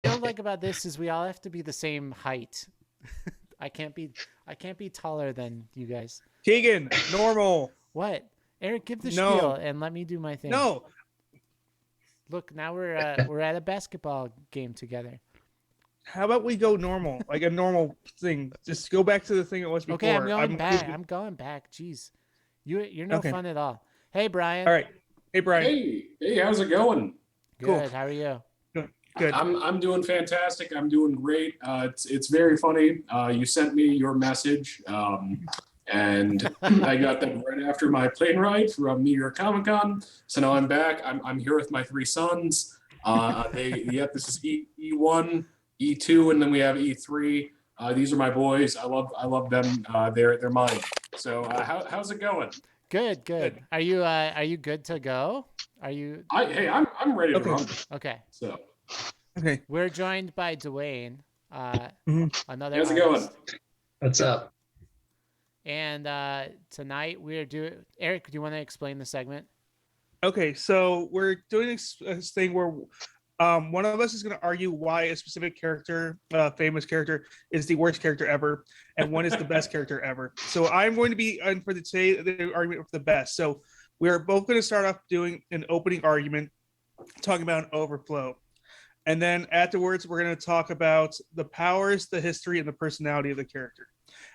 don't like about this is we all have to be the same height. I can't be taller than you guys. Keegan, normal. What? Eric, give the spiel No, and let me do my thing. no. Look, now we're at a basketball game together. How about we go normal, like a normal thing? Just go back to the thing it was Okay, I'm before. going back. I'm going back. Jeez, you're no Okay. fun at all. Hey, Brian. All right. Hey, Brian. Hey, how's it going? Cool. Good. How are you? Good. I'm doing fantastic. I'm doing great. It's very funny. You sent me your message, and I got that right after my plane ride from New York Comic Con. So now I'm back. I'm here with my three sons. This is E1, E2, and then we have E3. These are my boys. I love them. They're mine. So how's it going? Good. Are you good to go? Are you? I'm ready to run. Okay. So Okay. We're joined by Dewayne, another how's it artist. going? What's up? And tonight we're doing. Eric, do you want to explain the segment? Okay. So we're doing this thing where one of us is going to argue why a specific character, famous character, is the worst character ever, and one is the best character ever. So I'm going to be in for the argument for the best. So we are both going to start off doing an opening argument, talking about an overflow. And then afterwards, we're going to talk about the powers, the history, and the personality of the character.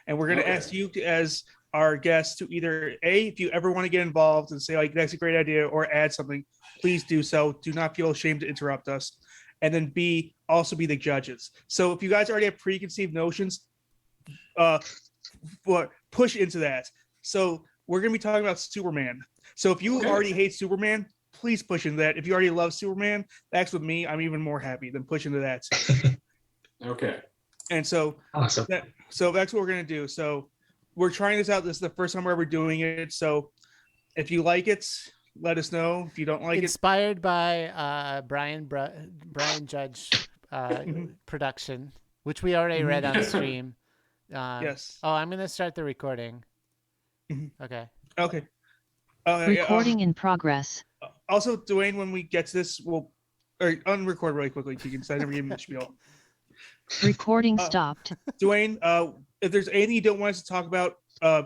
And we're going to ask you as our guests to either A, if you ever want to get involved and say, like, that's a great idea, or add something, please do so. Do not feel ashamed to interrupt us. And then B, also be the judges. So if you guys already have preconceived notions, push into that. So we're going to be talking about Superman. So if you already hate Superman, please push into that. If you already love Superman, that's with me. I'm even more happy than push into that. Okay. And so, Awesome. So that's what we're going to do. So we're trying this out. This is the first time we're ever doing it. So if you like it, let us know. If you don't like Inspired by Brian Judge production, which we already read on stream. Yes. Oh, I'm going to start the recording. Mm-hmm. Okay. Okay. Recording in progress. Also, Dewayne, when we get to this, we'll unrecord really quickly. You can I never gave him the spiel. Recording stopped. Dewayne, if there's anything you don't want us to talk about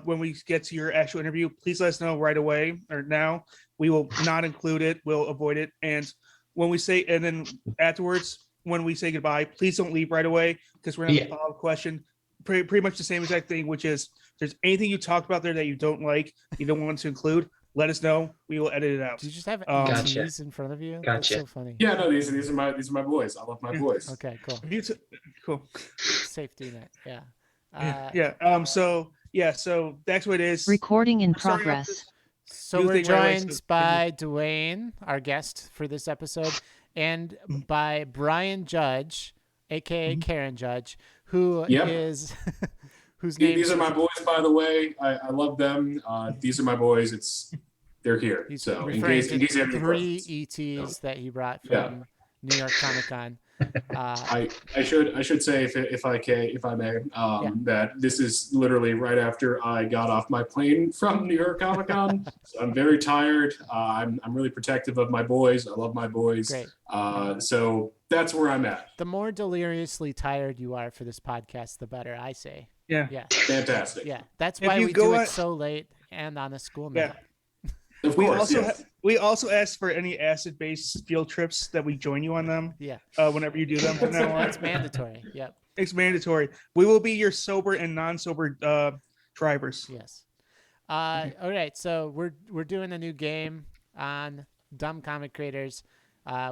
when we get to your actual interview, please let us know right away or now. We will not include it. We'll avoid it. And when we say, and then afterwards, when we say goodbye, please don't leave right away because we're going to have a follow-up question. Pretty much the same exact thing, which is, if there's anything you talked about there that you don't like, you don't want to include, let us know. We will edit it out. Do you just have Gotcha. ETs in front of you? Gotcha. That's so funny. Yeah, no, these are my boys. I love my boys. Okay, cool. Cool. Safety net. Yeah. So that's what it is. Recording in progress. So we're joined by Dewayne, our guest for this episode, and by Brian Judge, aka Karen Judge, who is whose name. These are my boys, by the way. I love them. These are my boys. They're here. He's so in referring case to you have any three questions. ETs that he brought from New York Comic Con. I should say if I may that this is literally right after I got off my plane from New York Comic Con. So I'm very tired. I'm really protective of my boys. I love my boys. Great. So that's where I'm at. The more deliriously tired you are for this podcast, the better, I say. Yeah. Fantastic. Yeah. That's why we do it so late and on a school night. Of course, we also ask for any acid-based field trips that we join you on them. Yeah. Whenever you do them from now on. It's mandatory. Yep. It's mandatory. We will be your sober and non-sober drivers. Yes. All right. So we're doing a new game on Dumb Comic Creators.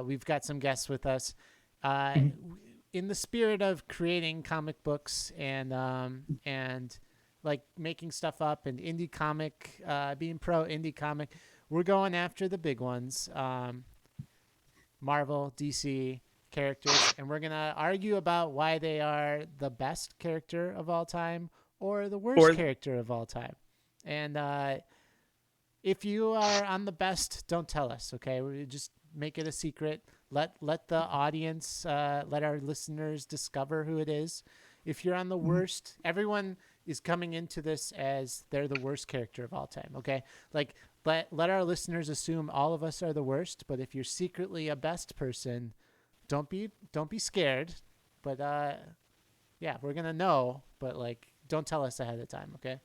We've got some guests with us. In the spirit of creating comic books and like making stuff up and indie comic, being pro indie comic, we're going after the big ones, Marvel, DC characters, and we're gonna argue about why they are the best character of all time or the worst character of all time. And if you are on the best, don't tell us, okay? We just make it a secret. Let the audience, let our listeners discover who it is. If you're on the worst, everyone is coming into this as they're the worst character of all time, okay? Like, let our listeners assume all of us are the worst, but if you're secretly a best person, don't be scared, but yeah, we're gonna know, but like, don't tell us ahead of time, okay?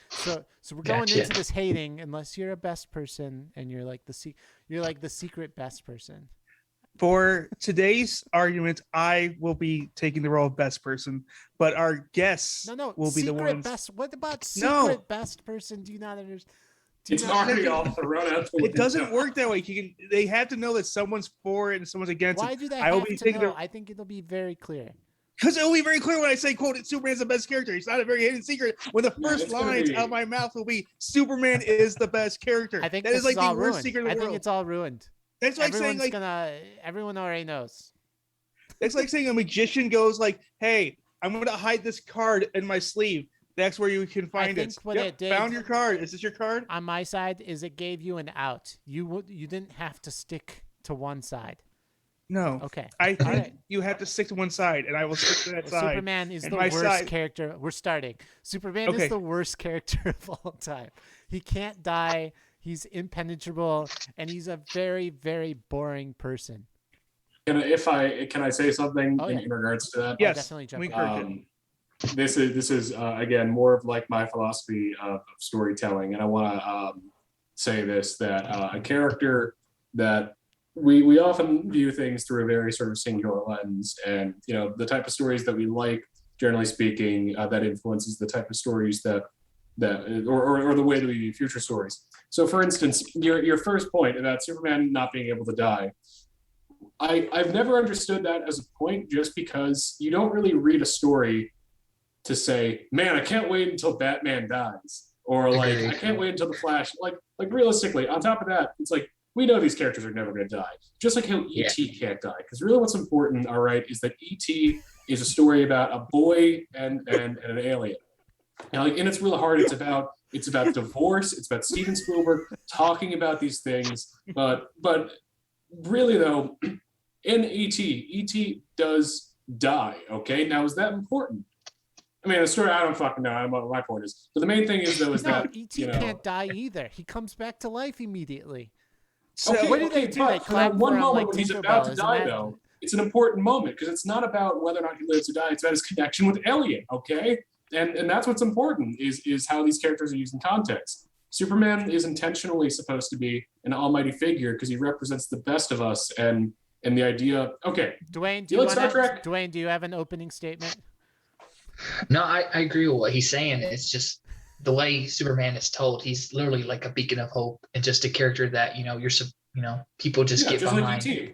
So we're going into this hating unless you're a best person and you're like the secret best person. For today's argument, I will be taking the role of best person, but our guests will be the ones. Best. What about secret best person? Do you not understand? It's already off the run out. It doesn't work that way. They have to know that someone's for it and someone's against it. Why do they have to know? I think it'll be very clear. Because it'll be very clear when I say, quote, Superman's the best character. It's not a very hidden secret. When the first lines out of my mouth will be, Superman is the best character. I think that is like the worst ruined. secret in the world. I think it's all ruined. That's like saying, like, everyone already knows. It's like saying a magician goes like, hey, I'm going to hide this card in my sleeve. That's where you can find it. What it did, found your card. Is this your card? On my side, is it gave you an out. You didn't have to stick to one side. No. Okay. I think you have to stick to one side, and I will stick to that side. Superman is the worst character. We're starting. Superman is the worst character of all time. He can't die. He's impenetrable, and he's a very, very boring person. Can I say something in regards to that? Yes, definitely jump in. This is again more of like my philosophy of storytelling, and I want to say this, that a character that we often view things through a very sort of singular lens, and the type of stories that we like, generally speaking, that influences the type of stories that or the way that we view future stories. So, for instance, your first point about Superman not being able to die, I've never understood that as a point, just because you don't really read a story to say, man, I can't wait until Batman dies, or like, I can't wait until the Flash. Like realistically, on top of that, it's like, we know these characters are never going to die, just like how E.T. can't die. Because really, what's important, all right, is that E.T. is a story about a boy and an alien. Now, and it's really hard. It's about divorce. It's about Steven Spielberg talking about these things. But really, though, in E.T. does die. Okay, now is that important? I mean, the story, I don't fucking know what my point is. But the main thing is, though, is that E.T. can't die either. He comes back to life immediately. So what do they do? They clap one moment when he's about to die, though. It's an important moment because it's not about whether or not he lives or dies. It's about his connection with Alien. Okay. And that's what's important is how these characters are used in context. Superman is intentionally supposed to be an almighty figure because he represents the best of us and the idea. Okay, Dwayne, Dwayne, do you have an opening statement? No, I agree with what he's saying. It's just the way Superman is told. He's literally like a beacon of hope and just a character that people just get behind. Like E.T.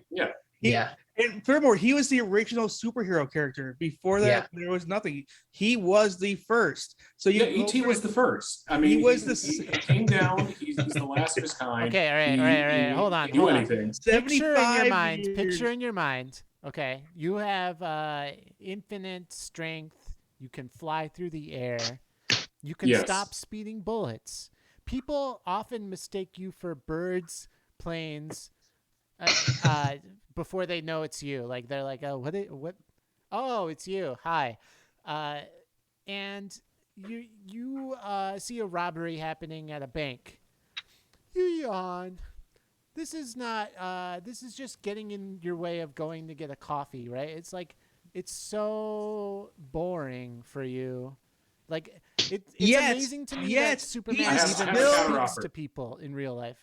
Yeah. And furthermore, he was the original superhero character. Before that, there was nothing. He was the first. So E.T. was the first. I mean, he came down. He's the last of his kind. Okay, all right. Hold on. Anything. Picture in your mind. Okay, you have infinite strength. You can fly through the air. You can stop speeding bullets. People often mistake you for birds, planes, before they know it's you. Like, they're like, oh, what? Oh, it's you. Hi. And you see a robbery happening at a bank. You yawn. This is just getting in your way of going to get a coffee, right? It's like, it's so boring for you. Like, it's amazing to me that Superman even speaks to people in real life.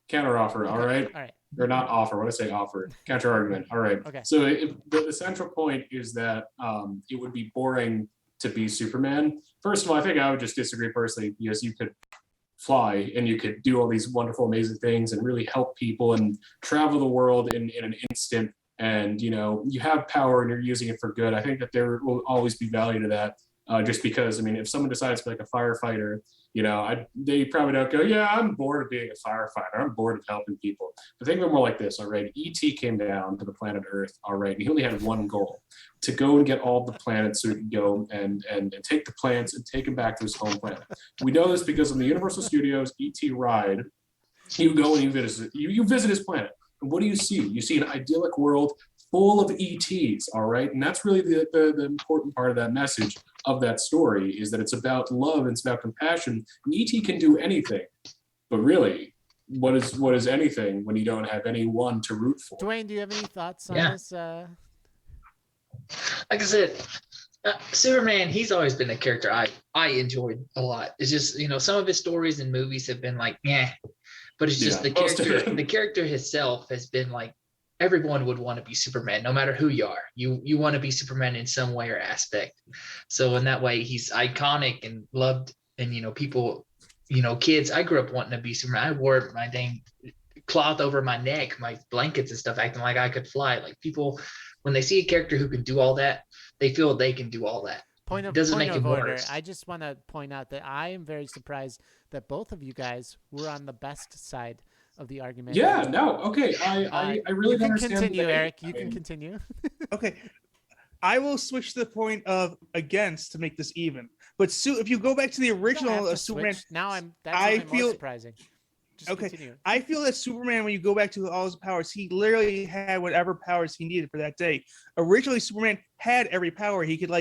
Counteroffer, all right? All right. Or not offer. What I say, offer. Counter argument. All right. Okay. So the central point is that it would be boring to be Superman. First of all, I think I would just disagree personally, because you could fly and you could do all these wonderful, amazing things and really help people and travel the world in an instant. And, you have power and you're using it for good. I think that there will always be value to that. Just because, I mean, if someone decides to be like a firefighter, they probably don't go, yeah, I'm bored of being a firefighter. I'm bored of helping people. But think of it more like this, all right? E.T. came down to the planet Earth, all right? And he only had one goal, to go and get all the planets so he could go and take the plants and take them back to his home planet. We know this because in the Universal Studios E.T. ride, you go and you visit his planet. And what do you see? You see an idyllic world full of ETs, all right? And that's really the important part of that message of that story, is that it's about love and it's about compassion. And ET can do anything, but really, what is anything when you don't have anyone to root for? Dewayne, do you have any thoughts on this? Like I said, Superman, he's always been a character I enjoyed a lot. It's just, some of his stories and movies have been like, yeah, but it's just the character himself has been like, everyone would want to be Superman, no matter who you are. You want to be Superman in some way or aspect. So in that way, he's iconic and loved, and people, kids. I grew up wanting to be Superman. I wore my dang cloth over my neck, my blankets and stuff, acting like I could fly. Like people, when they see a character who can do all that, they feel they can do all that. Point of order. I just want to point out that I am very surprised that both of you guys were on the best side of the argument. Yeah, no, okay. I really don't understand. Continue, Eric. You can continue. Okay. I will switch to the point of against to make this even. But if you go back to the original Superman, that's more surprising. Just okay. Continue. I feel that Superman, when you go back to all his powers, he literally had whatever powers he needed for that day. Originally, Superman had every power. He could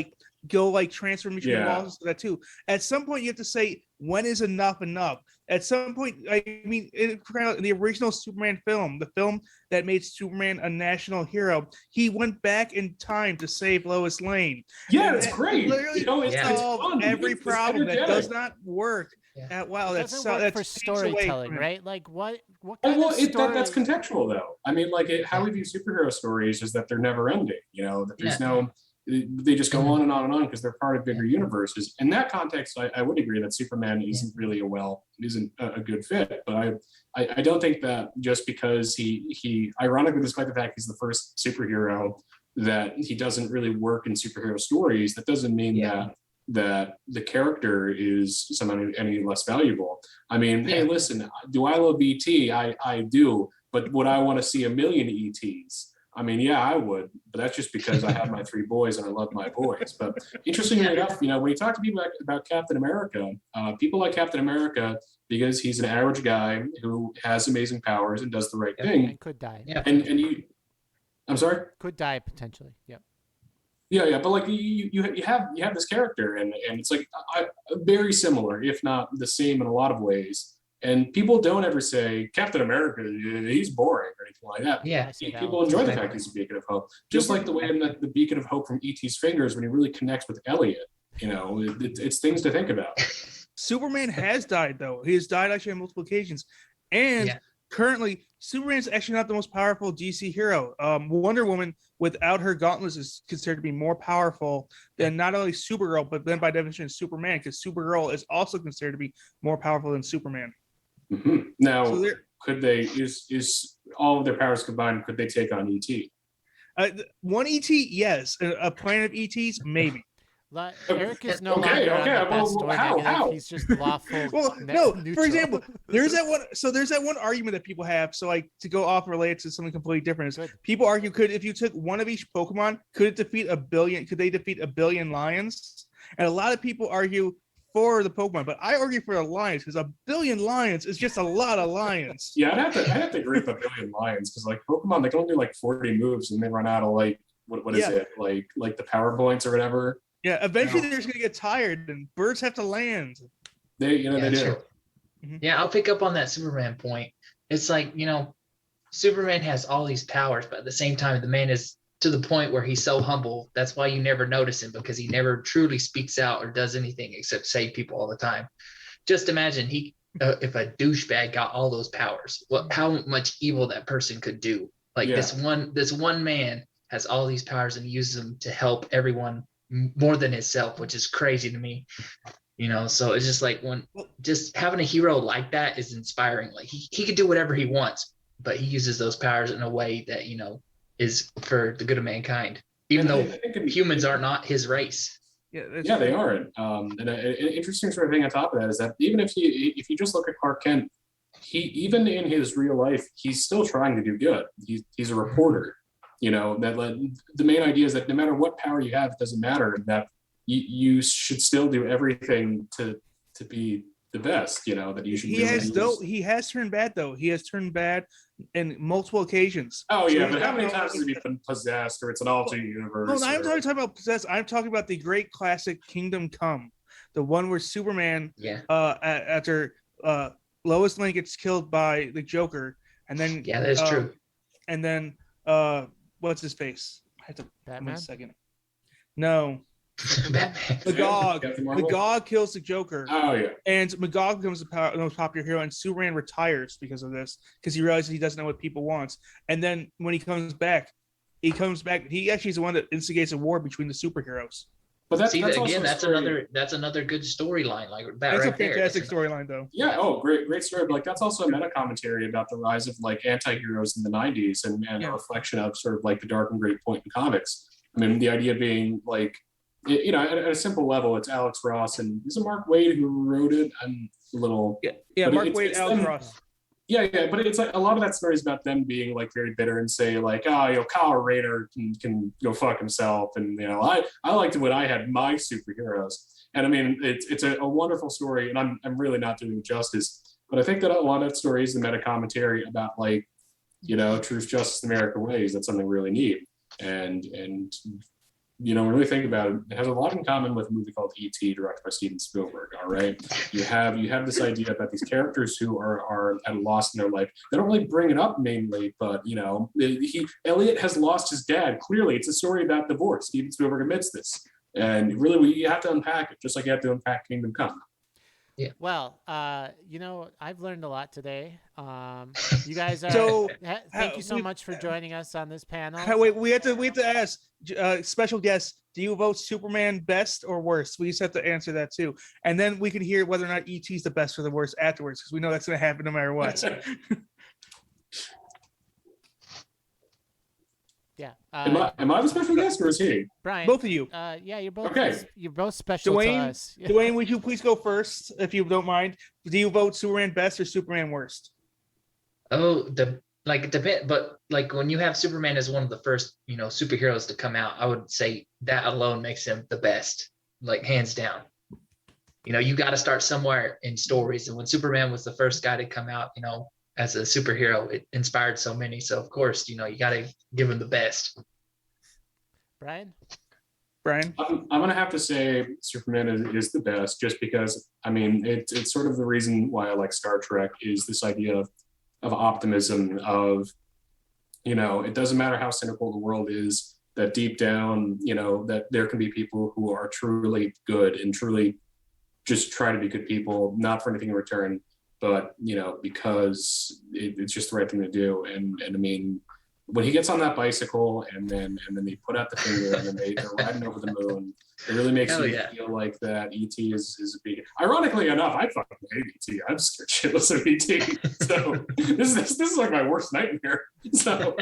go transfer between walls and that too. At some point, you have to say, when is enough enough? At some point, I mean, in the original Superman film, the film that made Superman a national hero, he went back in time to save Lois Lane. Yeah, it's great. Literally solved every problem that does not work. Yeah. Wow, that's for storytelling, right? Like what kind of story? That's contextual, though. I mean, how we view superhero stories is that they're never ending. That there's they just go on and on and on because they're part of bigger universes. In that context, I would agree that Superman isn't really isn't a good fit. But I don't think that just because he ironically, despite the fact he's the first superhero, that he doesn't really work in superhero stories, that doesn't mean that the character is somehow any less valuable. I mean, hey, listen, do I love ET? I do, but would I want to see a million ETs? I mean, yeah, I would, but that's just because I have my 3 boys and I love my boys. But interestingly enough, when you talk to people about Captain America, people like Captain America because he's an average guy who has amazing powers and does the right thing. And could die. Yeah. And I'm sorry? Could die potentially. Yep. Yeah, but you have this character and it's very similar, if not the same in a lot of ways. And people don't ever say Captain America, he's boring or anything like that. Yeah, people enjoy the fact he's a beacon of hope, just like the way in the beacon of hope from E.T.'s fingers when he really connects with Elliot. It's things to think about. Superman has died though. He has died actually on multiple occasions, and currently Superman's actually not the most powerful DC hero. Wonder Woman, without her gauntlets, is considered to be more powerful than not only Supergirl, but then by definition Superman, because Supergirl is also considered to be more powerful than Superman. Mm-hmm. Now, could they? Is all of their powers combined? Could they take on ET? One ET, yes. A planet of ETs, maybe. Eric is no longer on the best story negative. He's just lawful. Well, neutral. For example, there's that one argument that people have. So, to go off related to something completely different, is people argue, if you took one of each Pokemon, could they defeat a billion lions? And a lot of people argue for the Pokemon, but I argue for the lions because a billion lions is just a lot of lions. Yeah, I'd have to agree with a billion lions because Pokemon, they can only do 40 moves and they run out of what is it like the power points or whatever. Yeah, eventually they're just gonna get tired, and birds have to land. They do. Sure. Yeah, I'll pick up on that Superman point. It's Superman has all these powers, but at the same time, the man is to the point where he's so humble. That's why you never notice him, because he never truly speaks out or does anything except save people all the time. Just imagine if a douchebag got all those powers, how much evil that person could do. This one man has all these powers and uses them to help everyone more than himself, which is crazy to me. So it's just just having a hero like that is inspiring. He could do whatever he wants, but he uses those powers in a way that is for the good of mankind, even though humans are not his race. Yeah, they aren't. And an interesting sort of thing on top of that is that even if you just look at Clark Kent, even in his real life, he's still trying to do good. He's a reporter. That the main idea is that no matter what power you have, it doesn't matter. That you should still do everything to be the best. That you should. He has turned bad though. He has turned bad in multiple occasions. Oh yeah, but how many times has he been possessed, or it's an alternate universe? No, I'm not talking about possessed. I'm talking about the great classic Kingdom Come, the one where Superman, after Lois Lane gets killed by the Joker, and then Yeah, that's true. And then what's his face? I have to Batman? 1 second. No. Batman. Magog. Captain Marvel? Magog kills the Joker. Oh yeah. And Magog becomes the most popular hero, and Superman retires because of this, because he realizes he doesn't know what people want. And then when he comes back. He actually is the one that instigates a war between the superheroes. But that's another good storyline. Like that that's right a fantastic storyline, though. Yeah. Oh, great story. But like that's also a meta commentary about the rise of like anti-heroes in the '90s and a reflection of sort of like the dark and gritty point in comics. I mean, the idea being like, you know, at a simple level, it's Alex Ross and is it Mark Waid who wrote it? I'm a little Mark Waid, Alex Ross. Yeah, but it's like a lot of that story is about them being like very bitter and say like, oh, you know, Kyle Rayner can go fuck himself, and you know, I liked it when I had my superheroes, and I mean, it's a wonderful story, and I'm really not doing it justice, but I think that a lot of that story is the meta commentary about like, you know, truth, justice, American ways. That's something we really need, and you know, when you really think about it, it has a lot in common with a movie called E.T., directed by Steven Spielberg. All right, you have this idea about these characters who are at a loss in their life. They don't really bring it up mainly, but you know, Elliot has lost his dad. Clearly, it's a story about divorce. Steven Spielberg admits this, and really, you have to unpack it, just like you have to unpack Kingdom Come. Yeah. Well, you know, I've learned a lot today. You guys are. Thank you so much for joining us on this panel. Wait, we have to ask special guests. Do you vote Superman best or worst? We just have to answer that too, and then we can hear whether or not ET is the best or the worst afterwards, because we know that's going to happen no matter what. Yeah. Am I the special guest or is he? Brian? Both of you. Yeah, you're both. Okay. You're both special Dwayne, to us. Dwayne, would you please go first, if you don't mind? Do you vote Superman best or Superman worst? Oh, it depends. But like when you have Superman as one of the first, you know, superheroes to come out, I would say that alone makes him the best, like hands down. You know, you got to start somewhere in stories, and when Superman was the first guy to come out, you know, as a superhero, it inspired so many. So of course, you know, you got to give him the best. Brian? I'm gonna have to say Superman is the best, just because I mean it's sort of the reason why I like Star Trek is this idea of optimism, of, you know, it doesn't matter how cynical the world is, that deep down, you know, that there can be people who are truly good and truly just try to be good people, not for anything in return, but you know, because it's just the right thing to do. And I mean, when he gets on that bicycle and then they put out the finger and then they're riding over the moon, it really makes feel like that ET is a big. Ironically enough, I fucking hate ET. I'm scared shitless of ET. So this is like my worst nightmare. So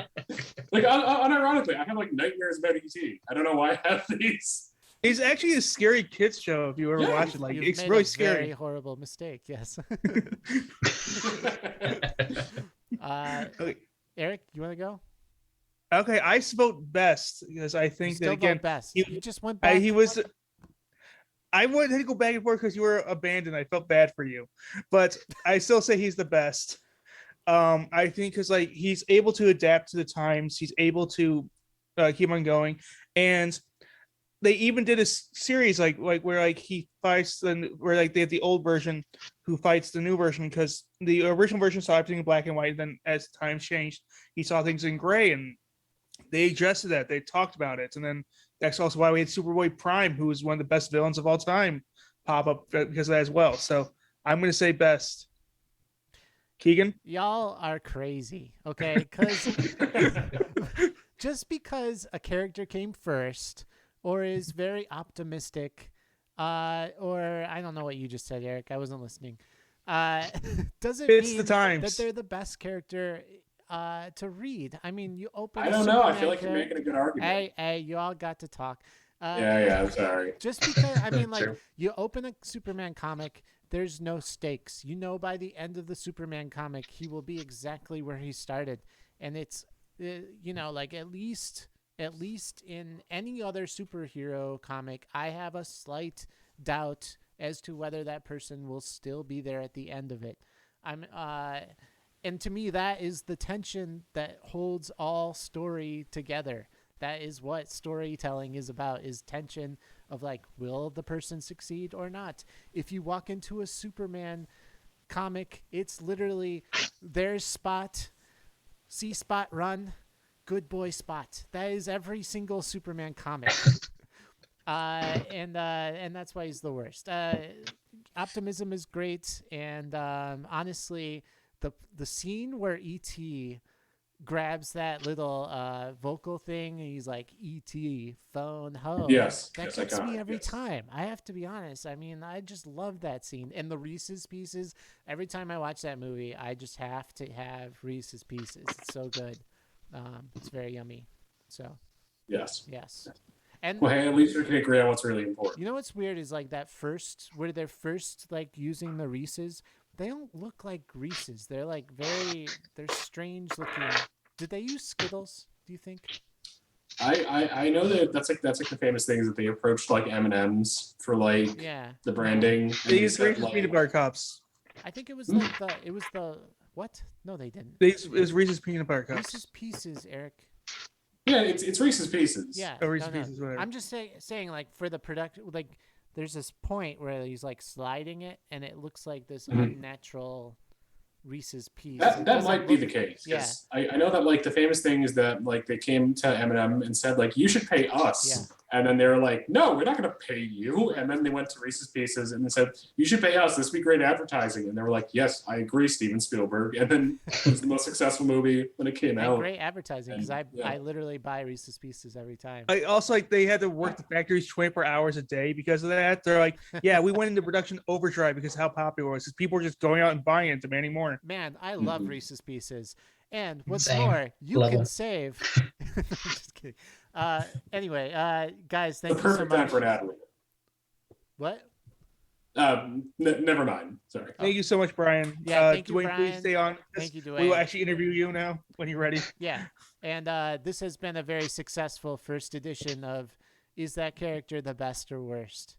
like unironically, I have like nightmares about ET. I don't know why I have these. It's actually a scary kids show if you ever watch it. Like You've it's made really a scary. Very horrible mistake. Yes. Okay. Eric, you want to go? Okay, I vote best because I think that again, best. You just went back. I wanted to go back and forth because you were abandoned. I felt bad for you, but I still say he's the best. I think because like he's able to adapt to the times, he's able to keep on going, and they even did a series like where like he fights where like they have the old version who fights the new version, because the original version saw everything in black and white. Then as times changed, he saw things in gray, and they adjusted that. They talked about it, and then that's also why we had Superboy Prime, who is one of the best villains of all time, pop up because of that as well. So I'm going to say best. Keegan? Y'all are crazy, okay? Because just because a character came first or is very optimistic, or I don't know what you just said, Eric. I wasn't listening. Doesn't mean that they're the best character to read. I mean, you open. I don't know. I feel like you're making a good argument. Hey, you all got to talk. Yeah. I'm sorry. Just because I mean, like, you open a Superman comic, there's no stakes. You know, by the end of the Superman comic, he will be exactly where he started, and it's, you know, like at least in any other superhero comic, I have a slight doubt as to whether that person will still be there at the end of it. And to me, that is the tension that holds all story together. That is what storytelling is about, is tension of like, will the person succeed or not? If you walk into a Superman comic. It's literally there's Spot, see Spot run, good boy Spot. That is every single Superman comic. And that's why he's the worst. Optimism is great, and honestly, the scene where E.T. grabs that little vocal thing and he's like, E.T. phone home. Yes, that gets me every time. I have to be honest. I mean, I just love that scene. And the Reese's Pieces, every time I watch that movie, I just have to have Reese's Pieces. It's so good. It's very yummy. So yes. And Well, hey, at least we can agree on what's really important. you know what's weird is like that first where they're first like using the Reese's, they don't look like Reese's. They're like they're strange looking. Did they use Skittles, do you think? I know that's like the famous thing is that they approached like M&Ms for like the branding. They used Reese's peanut butter cups. I think it was like the what? No, they didn't. It was Reese's peanut butter cups. Reese's Pieces, Eric. Yeah, it's Reese's Pieces. Yeah, Reese's Pieces, whatever. I'm just saying like for the production, like there's this point where he's like sliding it, and it looks like this unnatural Reese's Piece. That might be the case. Yeah. I know that like the famous thing is that like they came to M&M and said like you should pay us, and then they were like, no, we're not going to pay you. And then they went to Reese's Pieces and they said you should pay us. This would be great advertising. And they were like, yes, I agree, Steven Spielberg. And then it was the most successful movie when it came out. Great advertising because I literally buy Reese's Pieces every time. I also like they had to work the factories 24 hours a day because of that. They're like, yeah, we went into production overdrive because of how popular it was. Because people were just going out and buying it, demanding more. Man, I love Reese's Pieces. And what's Same. more, you Love can them. save. Just kidding. Anyway, guys, The thank you so perfect time much. for an ad read. What? Never mind. Sorry. Thank you so much, Brian. Yeah, thank you, Dwayne, Brian. please stay on. Thank you, We will Dewayne. actually interview you now when you're ready. Yeah, and this has been a very successful first edition of Is That Character the Best or Worst?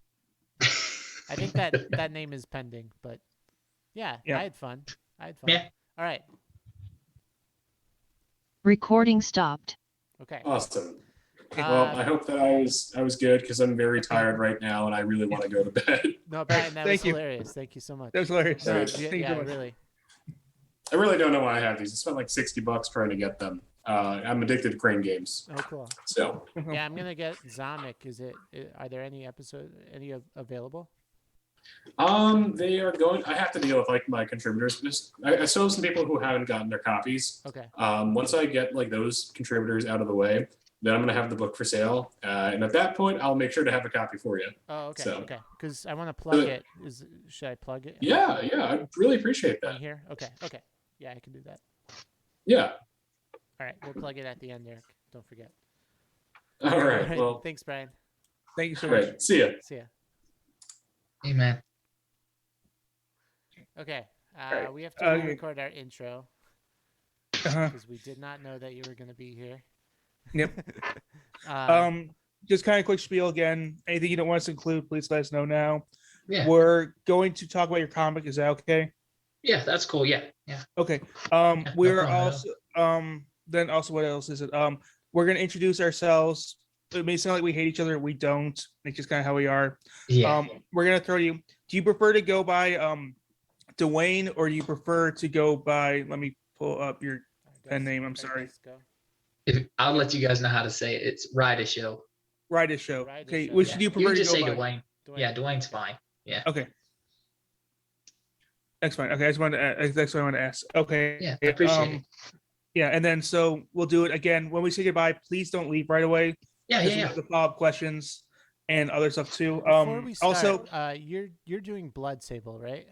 I think that name is pending, but yeah, Yeah. I had fun. Yeah. All right. Recording stopped. Okay. Awesome. Well, I hope that I was good because I'm very tired right now and I really want to go to bed. No, Brian, that was Thank you. hilarious. Thank you so much. That was hilarious. No, Right. yeah, Thank you so much. really. I really don't know why I have these. I spent like $60 trying to get them. I'm addicted to crane games. Oh, cool. So Yeah, I'm gonna get Zomic. Are there any available? they are going. I have to deal with like my contributors. I still have some people who haven't gotten their copies. Okay. Once I get like those contributors out of the way, then I'm gonna have the book for sale. And at that point, I'll make sure to have a copy for you. Oh, okay. So- Okay. Because I want to plug it. Should I plug it? Yeah, I really appreciate On that. here. Okay. Okay. Yeah, I can do that. Yeah. All right, we'll plug it at the end, Eric. Don't forget. All right. Well, Thanks, Brian. Thank you so much. great. See ya. See ya. Hey, man. Okay. right. We have to Okay. record our intro Uh-huh. because we did not know that you were going to be here. Yep. Um, Just kind of quick spiel again. Anything you don't want us to include, please let us know now. Yeah. We're going to talk about your comic. Is that okay? Yeah, that's cool. Yeah. Okay. no We're problem at also then also what else is it? We're gonna introduce ourselves. It may sound like we hate each other. We don't. It's just kind of how we are. Yeah. We're gonna throw you. Do you prefer to go by Dewayne or do you prefer to go by? Let me pull up your pen name. I'm sorry. Let's go. I'll let you guys know how to say it. It's Ride a Show. Ride a show. Ride a Okay. show. Which Yeah. do you You prefer can to just go say by? Dwayne. Yeah, Dwayne's fine. Okay. That's fine. Okay, I just wanted to. That's what I want to ask. Okay. Yeah, I appreciate it. Yeah, and then so we'll do it again when we say goodbye. Please don't leave right away. Yeah, because yeah, we yeah. have the follow-up questions and other stuff too. Before we start, Also, you're doing Blood Sable, right?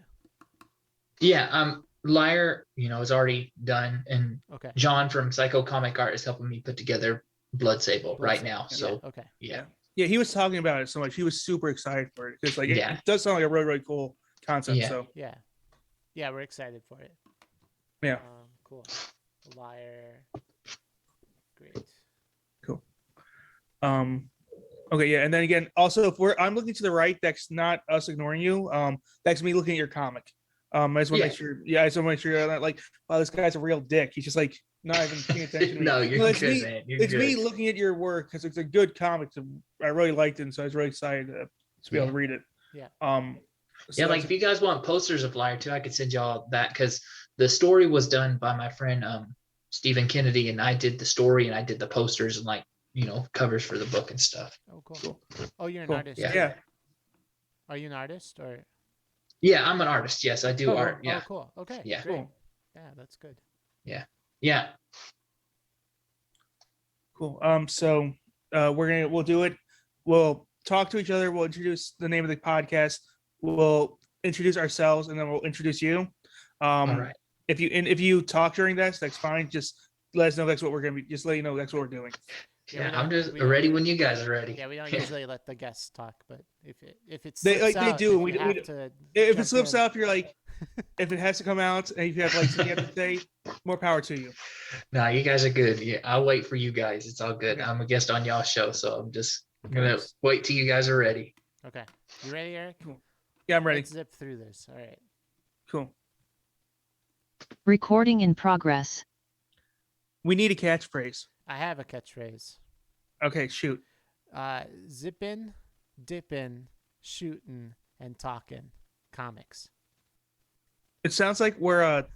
Yeah, Liar, is already done, and Okay. John from Psycho Comic Art is helping me put together Blood Sable right now. So Yeah, okay. yeah, yeah, he was talking about it so much. He was super excited for it because it Yeah. does sound like a really really cool concept. Yeah. So Yeah. Yeah, we're excited for it. yeah, Cool. Liar. Great. okay, yeah, and then again, also if I'm looking to the right, that's not us ignoring you. That's me looking at your comic. I just want to Yeah. make sure. Yeah, I just want to make sure you're not like, wow, this guy's a real dick. He's just like not even paying attention. To me. no, you're it's good, me. man. You're It's good. me looking at your work because it's a good comic. I really liked it, and so I was really excited to be able to read it. Yeah. Yeah, like if you guys want posters of Liar 2, I could send y'all that because the story was done by my friend Stephen Kennedy, and I did the story and I did the posters and covers for the book and stuff. Oh, cool. Oh, you're an Cool. artist. Yeah. too. Yeah. Are you an artist or? Yeah, I'm an artist. Yes, I do Oh, art. Oh, Yeah. cool. Okay. Yeah. Great. Cool. Yeah, that's good. Yeah. Cool. So we'll do it. We'll talk to each other. We'll introduce the name of the podcast. We'll introduce ourselves, and then we'll introduce you. All right. If you talk during this, that's fine. Just let us know that's what we're gonna be. Just let you know that's what we're doing. Yeah, Yeah, I'm just we don't- ready when you guys are ready. Yeah, we don't usually let the guests talk, but if it They- slips like, they out, do. if you have to If it jump slips in. out, you're like, if it has to come out, and if you have like something you have to say, more power to you. No, you guys are good. Yeah, I'll wait for you guys. It's all good. Okay. I'm a guest on y'all's show, so I'm just gonna wait till you guys are ready. Okay, you ready, Eric? Yeah, I'm ready. Let's zip through this. All right. Cool. Recording in progress. We need a catchphrase. I have a catchphrase. Okay, shoot. Zippin', dippin', shootin', and talkin'. Comics. It sounds like we're a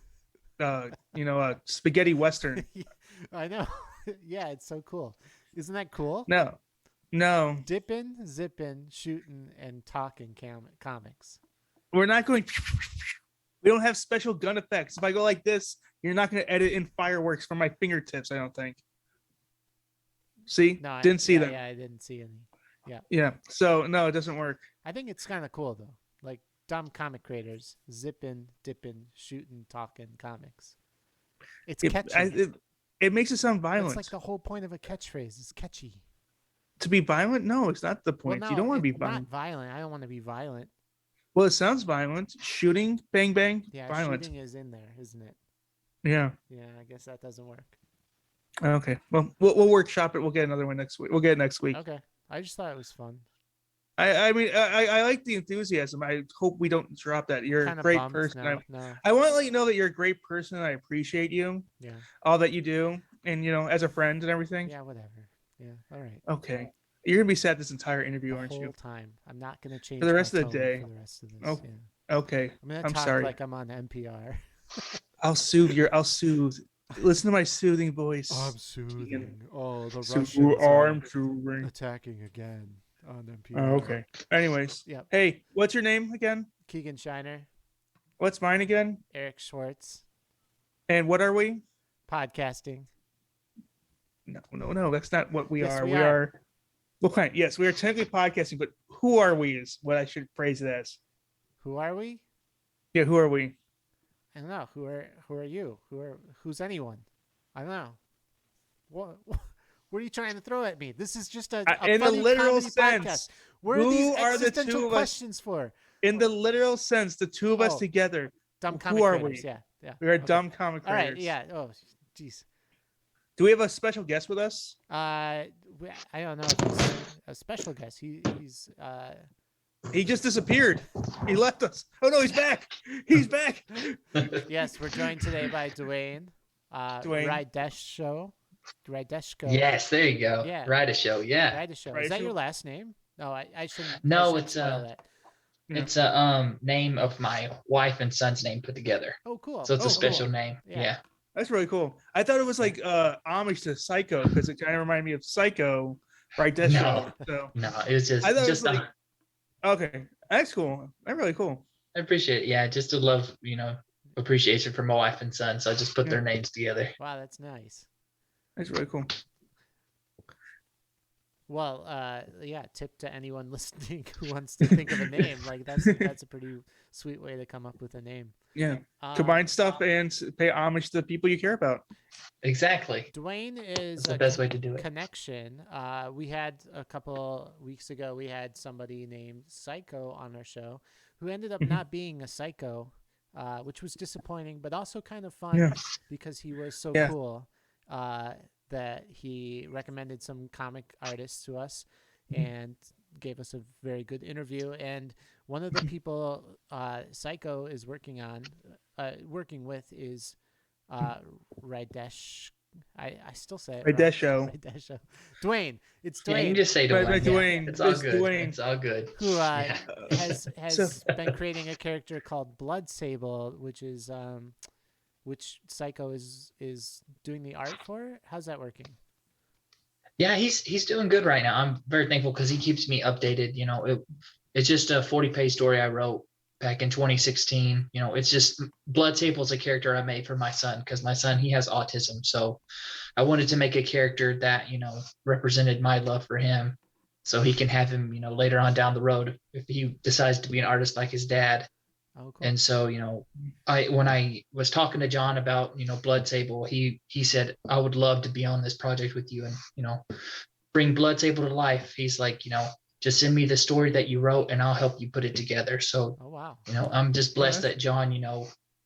spaghetti western. I know. Yeah, it's so cool. Isn't that cool? No, Dippin', zippin', shootin', and talkin' comics. we're not going. We don't have special gun effects. If I go like this, you're not going to edit in fireworks from my fingertips. I don't think. See? No, Didn't see them. Yeah, I didn't see any. Yeah. So no, it doesn't work. I think it's kind of cool though. Like dumb comic creators, zippin', dippin', shootin', talkin' comics. It's catchy. It makes it sound That's violent. like the whole point of a catchphrase. It's catchy. To be violent? No, it's not the point. Well, You don't want to be not violent. violent. I don't want to be violent. Well, it sounds violent. Shooting, bang, bang, Yeah, violent. shooting is in there, isn't it? Yeah. Yeah, I guess that doesn't work. Okay. Well, we'll workshop it. We'll get another one next week. We'll get it next week. Okay. I just thought it was fun. I mean, I like the enthusiasm. I hope we don't drop that. You're Kinda a great bummed. person. No. I want to let you know that you're a great person. And I appreciate you, Yeah. all that you do, and as a friend and everything. Yeah, whatever. Yeah. All right. Okay. You're gonna be sad this entire interview, The aren't whole you? time. I'm not gonna change For the my rest of the tone day. For the rest of this. Oh, Yeah. Okay. I'm gonna I'm talk sorry. like I'm on NPR. I'll soothe. Listen to my soothing voice. soothing. Oh, the So Russians arm soothing. attacking again on NPR. Oh, okay. Anyways. Yep. Hey, what's your name again? Keegan Shiner, What's mine again? Eric Schwartz, And what are we? podcasting. No. That's not what we Yes, are. we We are. are. Well, fine. Yes, we are technically podcasting, but who are we? Is what I should phrase it as. Who are we? Yeah, who are we? I don't know. Who are you? Who's anyone? I don't know. What are you trying to throw at me? This is just a In a funny literal comedy sense, podcast. What are who these are the existential two of us? questions for? In the literal sense, the two of us Oh. together, Dumb who comic are creators. we? Yeah. we are Okay. dumb comic All creators. right. Yeah. Oh, jeez. Do we have a special guest with us? I don't know if he's a special guest. He's He just disappeared. He left us. Oh no, he's back. He's back. yes. We're joined today by Dewayne. Dewayne. Ride-Show. Yes, there you go. Yeah. Ride a show. Yeah. Ride-Show. Ride Is that Show. your last name? No, I shouldn't. No, I shouldn't it's, spoil that. Yeah. It's a name of my wife and son's name put together. Oh, cool. So it's Oh, a special cool. name. Yeah. Yeah. That's really cool. I thought it was like homage to Psycho because it kind of reminded me of Psycho, right? That No. show. So No, it was just I thought it just was like, okay, that's cool. That's really cool. I appreciate it. Yeah, just a love, appreciation for my wife and son. So I just put their Yeah. names together. Wow, that's nice. That's really cool. Well, yeah. Tip to anyone listening who wants to think of a name. Like that's a pretty sweet way to come up with a name. Yeah, Um, combine stuff and pay homage to the people you care about. Exactly. Dewayne is That's the a best way to do it. connection. We had a couple weeks ago. We had somebody named Psycho on our show, who ended up Mhm. not being a psycho, which was disappointing, but also kind of fun Yeah. because he was so Yeah. cool that he recommended some comic artists to us Mm-hmm. and gave us a very good interview. And one of the people Psycho is working with is Rydeshko. I still say it By wrong. Desho. By Desho. Dwayne. It's Yeah, you can Dwayne just say By Dwayne. Dwayne. It's all It's good. Dwayne. It's all good. who Yeah. has So been creating a character called Blood Sable, which Psycho is doing the art for. How's that working? Yeah, he's doing good right now. I'm very thankful because he keeps me updated. It's just a 40-page story I wrote back in 2016. It's just Blood Sable is a character I made for my son because my son, he has autism. So I wanted to make a character that, represented my love for him. So he can have him, later on down the road if he decides to be an artist like his dad. Oh, cool. And so, when I was talking to John about, Blood Sable, he said, I would love to be on this project with you and, bring Blood Sable to life. He's like, just send me the story that you wrote and I'll help you put it together. So, Oh, wow. I'm just blessed that John,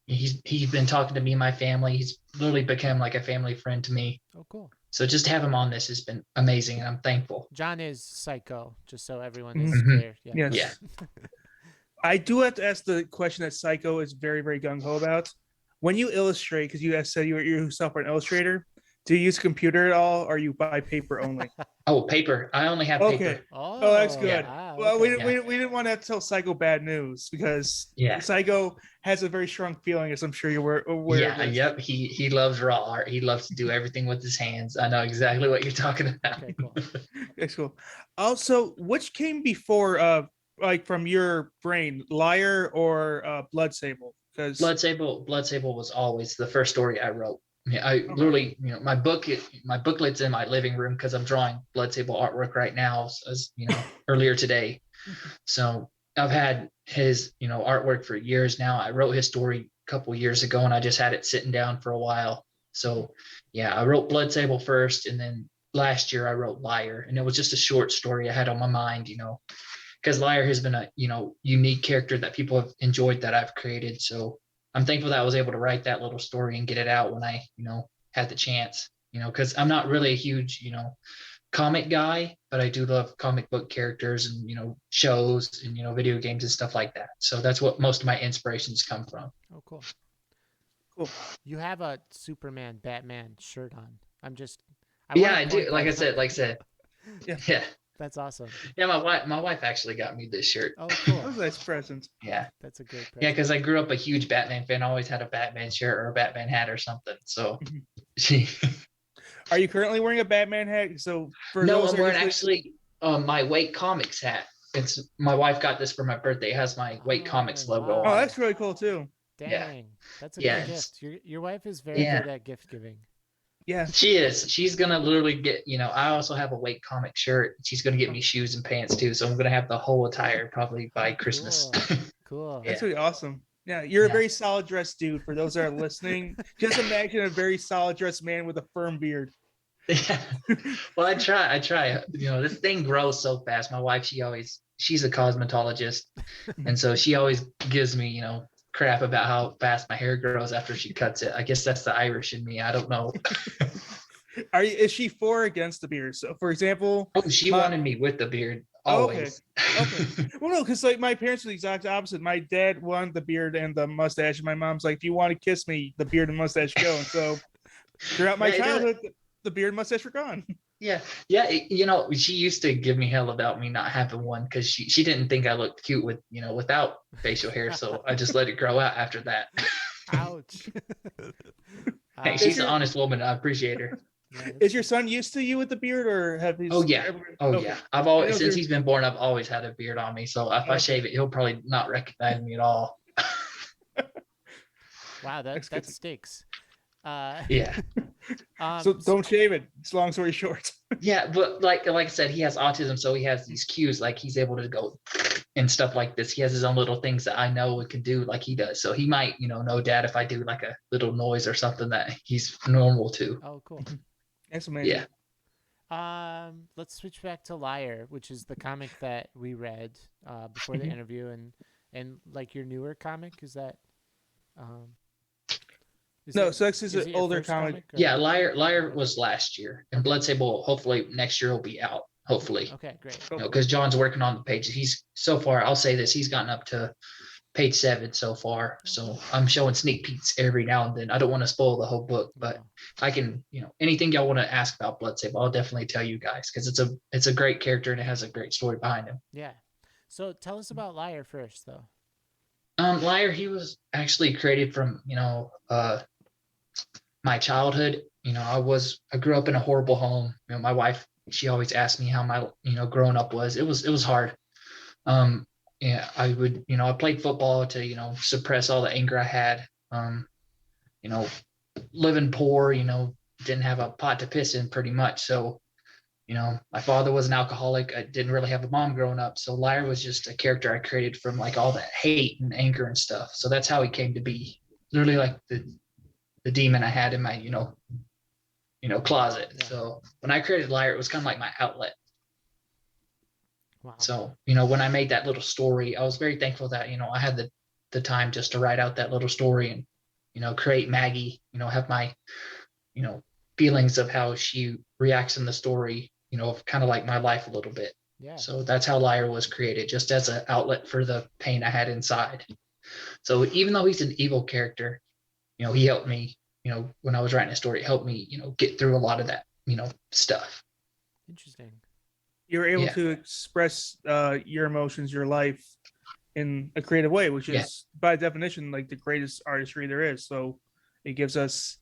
he's been talking to me and my family. He's literally become like a family friend to me. Oh, cool. So just to have him on this has been amazing and I'm thankful. John is Psycho, just so everyone is Mhm. clear. Yeah. Yes. Yeah. I do have to ask the question that Psycho is very, very gung ho about. When you illustrate, because you guys said you yourself are an illustrator, do you use a computer at all, or you buy paper only? Oh, paper. I only have Okay. paper. Oh, that's good. Yeah. Well, Okay. we didn't want to tell Psycho bad news because Yeah. Psycho has a very strong feeling, as I'm sure you're aware Yeah, of. This. yep. He loves raw art. He loves to do everything with his hands. I know exactly what you're talking about. Okay, cool. That's cool. Also, which came before, like from your brain, Liar or Blood Sable? Because Blood Sable was always the first story I wrote. Yeah, I literally, my booklet's in my living room because I'm drawing Blood Sable artwork right now, as earlier today. So I've had his, artwork for years now. I wrote his story a couple years ago, and I just had it sitting down for a while. So yeah, I wrote Blood Sable first, and then last year I wrote Liar, and it was just a short story I had on my mind, because Liar has been a unique character that people have enjoyed that I've created. So I'm thankful that I was able to write that little story and get it out when I had the chance. Because I'm not really a huge comic guy, but I do love comic book characters and shows and video games and stuff like that. So that's what most of my inspirations come from. Oh, cool. Cool. You have a Superman, Batman shirt on. I I do. Like I said. Yeah. That's awesome. Yeah, my wife actually got me this shirt. Oh, cool. that was a nice present. Yeah. That's a great present. Yeah, because I grew up a huge Batman fan. I always had a Batman shirt or a Batman hat or something. So she. Are you currently wearing a Batman hat? So for No, those I'm wearing actually my Wake Comics hat. It's my wife got this for my birthday. It has my Wake Comics logo wow. Oh, on. that's really cool too. Dang. That's a Yeah. good gift. Your wife is very Yeah. good at gift giving. Yeah. She is. She's gonna literally get. I also have a Wake Comic shirt. She's gonna get me shoes and pants too. So I'm gonna have the whole attire probably by Christmas. Cool. That's Yeah. really awesome. Yeah, you're a Yeah. very solid dressed dude. For those that are listening, just imagine a very solid dressed man with a firm beard. Yeah. Well, I try. This thing grows so fast. My wife, she's a cosmetologist, and so she always gives me, crap about how fast my hair grows after she cuts it. I guess that's the Irish in me. I don't know. Is she for or against the beard? So, for example, Oh, she wanted me with the beard always. Okay. Well, no, because like my parents were the exact opposite. My dad wanted the beard and the mustache, and my mom's like, "If you want to kiss me, the beard and mustache go." And so, throughout my Yeah, childhood, the beard and mustache were gone. Yeah. She used to give me hell about me not having one because she didn't think I looked cute without facial hair. So I just let it grow out after that. Ouch. Hey, she's an honest woman. I appreciate her. Is your son used to you with the beard, or have his? Oh yeah. Oh Okay. yeah. I've always, since you're- he's been born, I've always had a beard on me. So if I shave it, he'll probably not recognize me at all. Wow, That's that good. stinks. Yeah. So don't shave it. It's long story short. Yeah, but like I said, he has autism, so he has these cues, like he's able to go and stuff like this. He has his own little things that I know we can do like he does. So he might, know dad if I do like a little noise or something that he's normal to. Oh, cool. That's amazing. Yeah. Let's switch back to Liar, which is the comic that we read before the interview, and like your newer comic. Is that? No, so this is it an your older first comic. or- Yeah, Liar was last year, and Blood Sable hopefully next year will be out. Hopefully, Okay, great. because John's working on the pages. He's so far. I'll say this: he's gotten up to page 7 so far. So I'm showing sneak peeks every now and then. I don't want to spoil the whole book, but I can, anything y'all want to ask about Blood Sable, I'll definitely tell you guys because it's a great character and it has a great story behind him. Yeah. So tell us about Liar first, though. Liar, he was actually created from, my childhood. I grew up in a horrible home. My wife, she always asked me how my, growing up was. It was hard. Yeah, I would, I played football to, suppress all the anger I had. You know, living poor, didn't have a pot to piss in pretty much. So, my father was an alcoholic. I didn't really have a mom growing up. So Liar was just a character I created from like all that hate and anger and stuff. So that's how he came to be. Literally like the demon I had in my, closet. Yeah. So when I created Liar, it was kind of like my outlet. Wow. So, when I made that little story, I was very thankful that, I had the time just to write out that little story and, create Maggie, have my, feelings of how she reacts in the story, of kind of like my life a little bit. Yeah. So that's how Liar was created, just as an outlet for the pain I had inside. So even though he's an evil character, he helped me, when I was writing a story, it helped me, get through a lot of that, stuff. Interesting. You're able to express your emotions, your life in a creative way, which is by definition like the greatest artistry there is. So it gives us,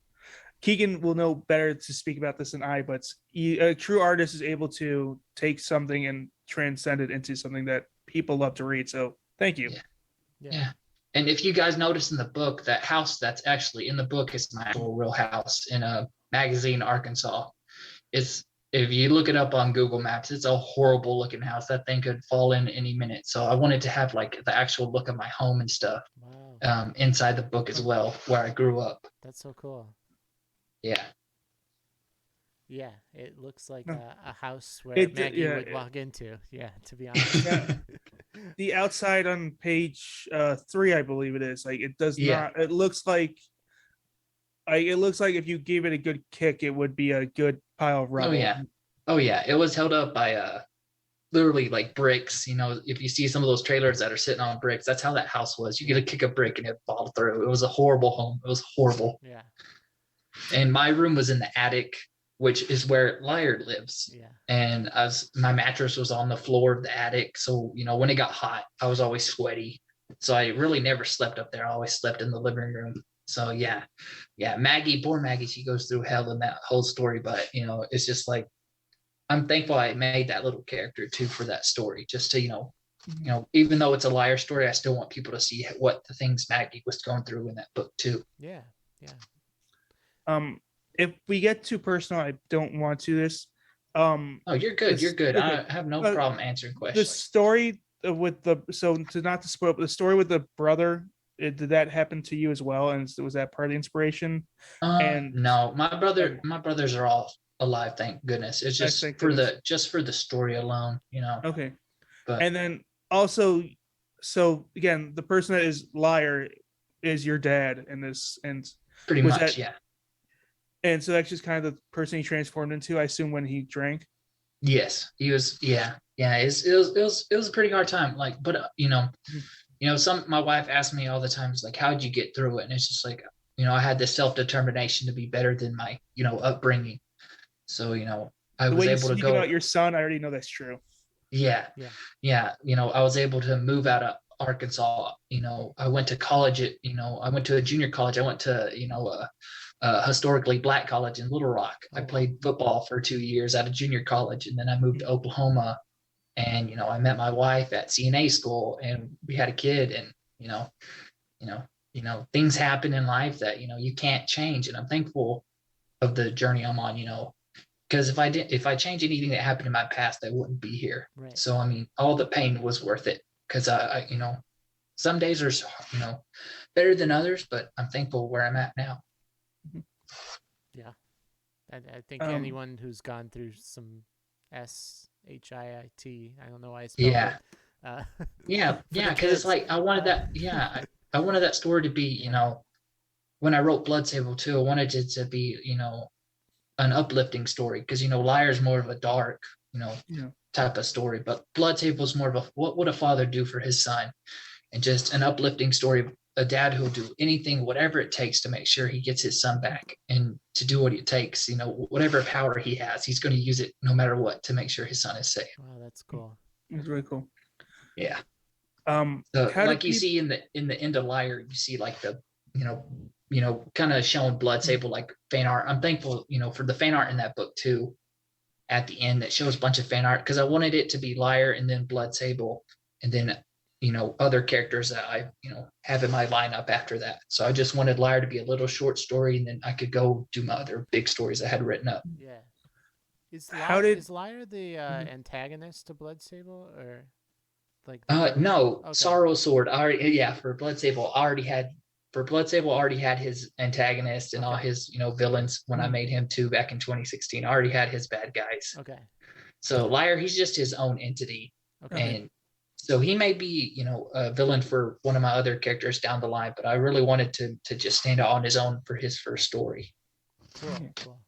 Keegan will know better to speak about this than I, but a true artist is able to take something and transcend it into something that people love to read. So thank you. Yeah. And if you guys notice in the book, that house that's actually in the book is my actual real house in a Magazine, Arkansas. If you look it up on Google Maps, it's a horrible looking house. That thing could fall in any minute. So I wanted to have like the actual look of my home and stuff inside the book as well, where I grew up. That's so cool. Yeah. Yeah, it looks like a house where Maggie would walk into. Yeah, to be honest. The outside on page 3, I believe it is. Like it does not. It looks like if you gave it a good kick, it would be a good pile of rubble. Oh yeah. It was held up by literally like bricks. If you see some of those trailers that are sitting on bricks, that's how that house was. You get to kick a brick and it fall through. It was a horrible home. It was horrible. Yeah. And my room was in the attic, which is where Liar lives. Yeah. And my mattress was on the floor of the attic. So, when it got hot, I was always sweaty. So I really never slept up there. I always slept in the living room. So yeah. Maggie, poor Maggie, she goes through hell in that whole story. But, it's just like, I'm thankful I made that little character too for that story, just to, even though it's a Liar story, I still want people to see what the things Maggie was going through in that book too. Yeah. Yeah. If we get too personal, I don't want to this. Oh, you're good. You're good. Okay. I have no problem answering questions. The story with the not to spoil, but the story with the brother, did that happen to you as well? And was that part of the inspiration? No, my brothers are all alive, thank goodness. It's just for the story alone, Okay. But and then also, so again, the person that is Liar is your dad in this, and pretty much, yeah. And so that's just kind of the person he transformed into, I assume, when he drank. Yes, he was. Yeah. It was a pretty hard time. Like, but my wife asked me all the time, like, how'd you get through it? And it's just like, I had this self-determination to be better than my, upbringing. So, I was able to go. About your son, I already know that's true. Yeah. I was able to move out of Arkansas. I went to college I went to a junior college. I went to, historically Black college in Little Rock. I played football for 2 years at a junior college, and then I moved to Oklahoma, and I met my wife at CNA school, and we had a kid, and things happen in life that you can't change, and I'm thankful of the journey I'm on. Because if I change anything that happened in my past, I wouldn't be here. Right. So I mean, all the pain was worth it, because I some days are better than others, but I'm thankful where I'm at now. Yeah, I think anyone who's gone through some SHIIT, I don't know why I spelled it. Because it's like I wanted that. Yeah, I wanted that story to be, when I wrote Blood Sable too, I wanted it to be, an uplifting story, because Liar's more of a dark, type of story, but Blood Sable is more of a what would a father do for his son, and just an uplifting story of a dad who'll do anything, whatever it takes to make sure he gets his son back, and to do what it takes, whatever power he has, he's going to use it no matter what to make sure his son is safe. Wow, that's cool. It's really cool. Yeah. So like you see in the end of Liar, you see like the, kind of showing Blood Sable like fan art. I'm thankful, for the fan art in that book too, at the end that shows a bunch of fan art, because I wanted it to be Liar and then Blood Sable and then other characters that I have in my lineup after that. So I just wanted Liar to be a little short story, and then I could go do my other big stories I had written up. Yeah. Is Liar the antagonist to Blood Sable, or like? No, okay. Sorrow Sword. For Blood Sable, I already had his antagonist and all his villains when I made him too back in 2016. I already had his bad guys. Okay. So Liar, he's just his own entity. Okay. And so he may be, a villain for one of my other characters down the line, but I really wanted to just stand out on his own for his first story. Cool.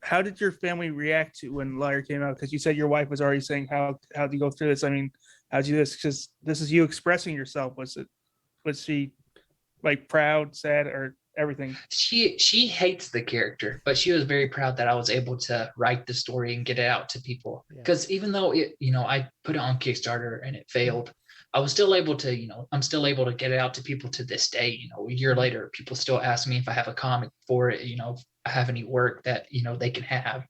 How did your family react to when Liar came out? Because you said your wife was already saying, how do you go through this? I mean, how'd you do this? Because this is you expressing yourself. Was she like proud, sad, or everything? She hates the character, but she was very proud that I was able to write the story and get it out to people. Because even though I put it on Kickstarter and it failed, I was still able to, I'm still able to get it out to people to this day. A year later, people still ask me if I have a comic for it, if I have any work that, they can have.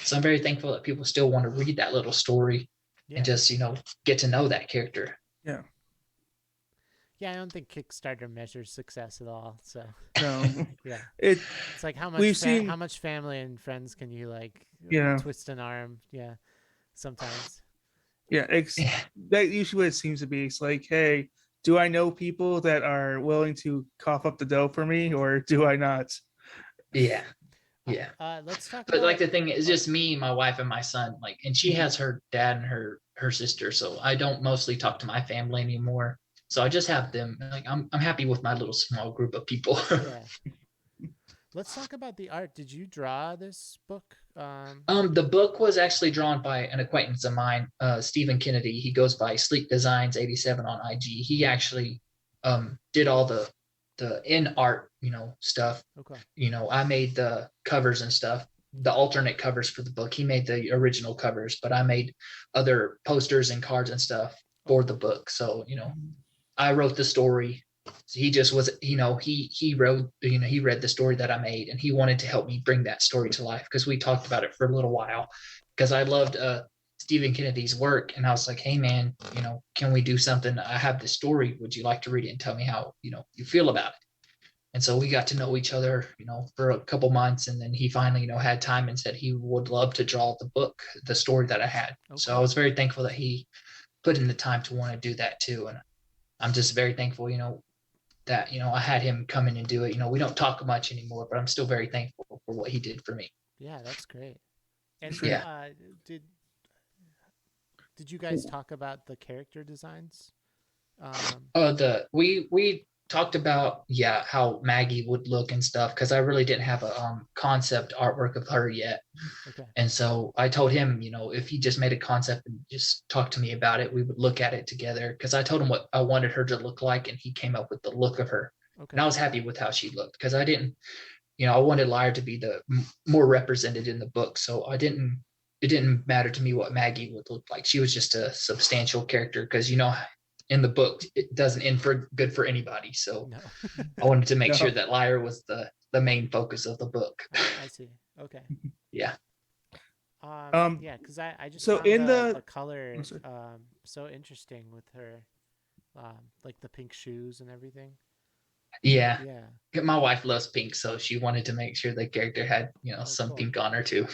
So I'm very thankful that people still want to read that little story and just, get to know that character. Yeah. Yeah, I don't think Kickstarter measures success at all. So no, yeah, it's like how much family and friends can you twist an arm? Yeah, sometimes. Yeah, that usually what it seems to be. It's like, hey, do I know people that are willing to cough up the dough for me, or do I not? Yeah. Let's talk. But like the thing is, just me, my wife, and my son. And she has her dad and her sister, so I don't mostly talk to my family anymore. So I just have them. I'm happy with my little small group of people. Yeah. Let's talk about the art. Did you draw this book? The book was actually drawn by an acquaintance of mine, Stephen Kennedy. He goes by Sleek Designs 87 on IG. He actually did all the in art, stuff. Okay. I made the covers and stuff, the alternate covers for the book. He made the original covers, but I made other posters and cards and stuff for the book. So, I wrote the story. So he just was, he wrote, he read the story that I made, and he wanted to help me bring that story to life, because we talked about it for a little while, because I loved Stephen Kennedy's work. And I was like, hey man, can we do something? I have this story. Would you like to read it and tell me how, you feel about it? And so we got to know each other, for a couple months. And then he finally, had time and said he would love to draw the story that I had. Okay. So I was very thankful that he put in the time to want to do that too. And I'm just very thankful, that, I had him come in and do it. We don't talk much anymore, but I'm still very thankful for what he did for me. Yeah, that's great. And yeah. Did you guys talk about the character designs? We talked about how Maggie would look and stuff, because I really didn't have a concept artwork of her yet. Okay. And so I told him, if he just made a concept and just talked to me about it, we would look at it together, because I told him what I wanted her to look like, and he came up with the look of her. Okay. And I was happy with how she looked, because I didn't, I wanted Liar to be the more represented in the book. So it didn't matter to me what Maggie would look like. She was just a substantial character, because in the book it doesn't end for good for anybody. So no. I wanted to make sure that Liar was the main focus of the book. I see. Okay. Yeah. Yeah, because I just so found in the color so interesting with her, like the pink shoes and everything. Yeah. Yeah. My wife loves pink, so she wanted to make sure the character had some cool pink on her too.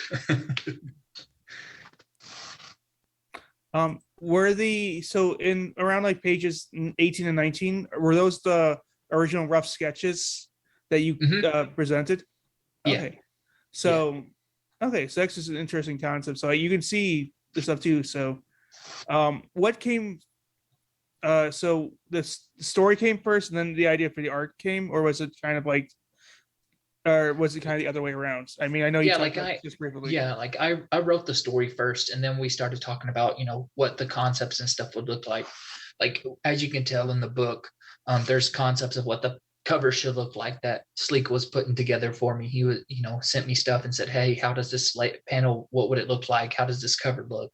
So in around like pages 18 and 19, were those the original rough sketches that you presented? Okay. Yeah. So okay, so that's just an interesting concept. So you can see the stuff too. So what came so the story came first and then the idea for the art came, or was it kind of like, or was it kind of the other way around? I mean, I know you talked about just briefly. Yeah, like I wrote the story first, and then we started talking about what the concepts and stuff would look like. like as you can tell in the book, there's concepts of what the cover should look like that Sleek was putting together for me. He was, sent me stuff and said, "Hey, how does this panel? What would it look like? How does this cover look?"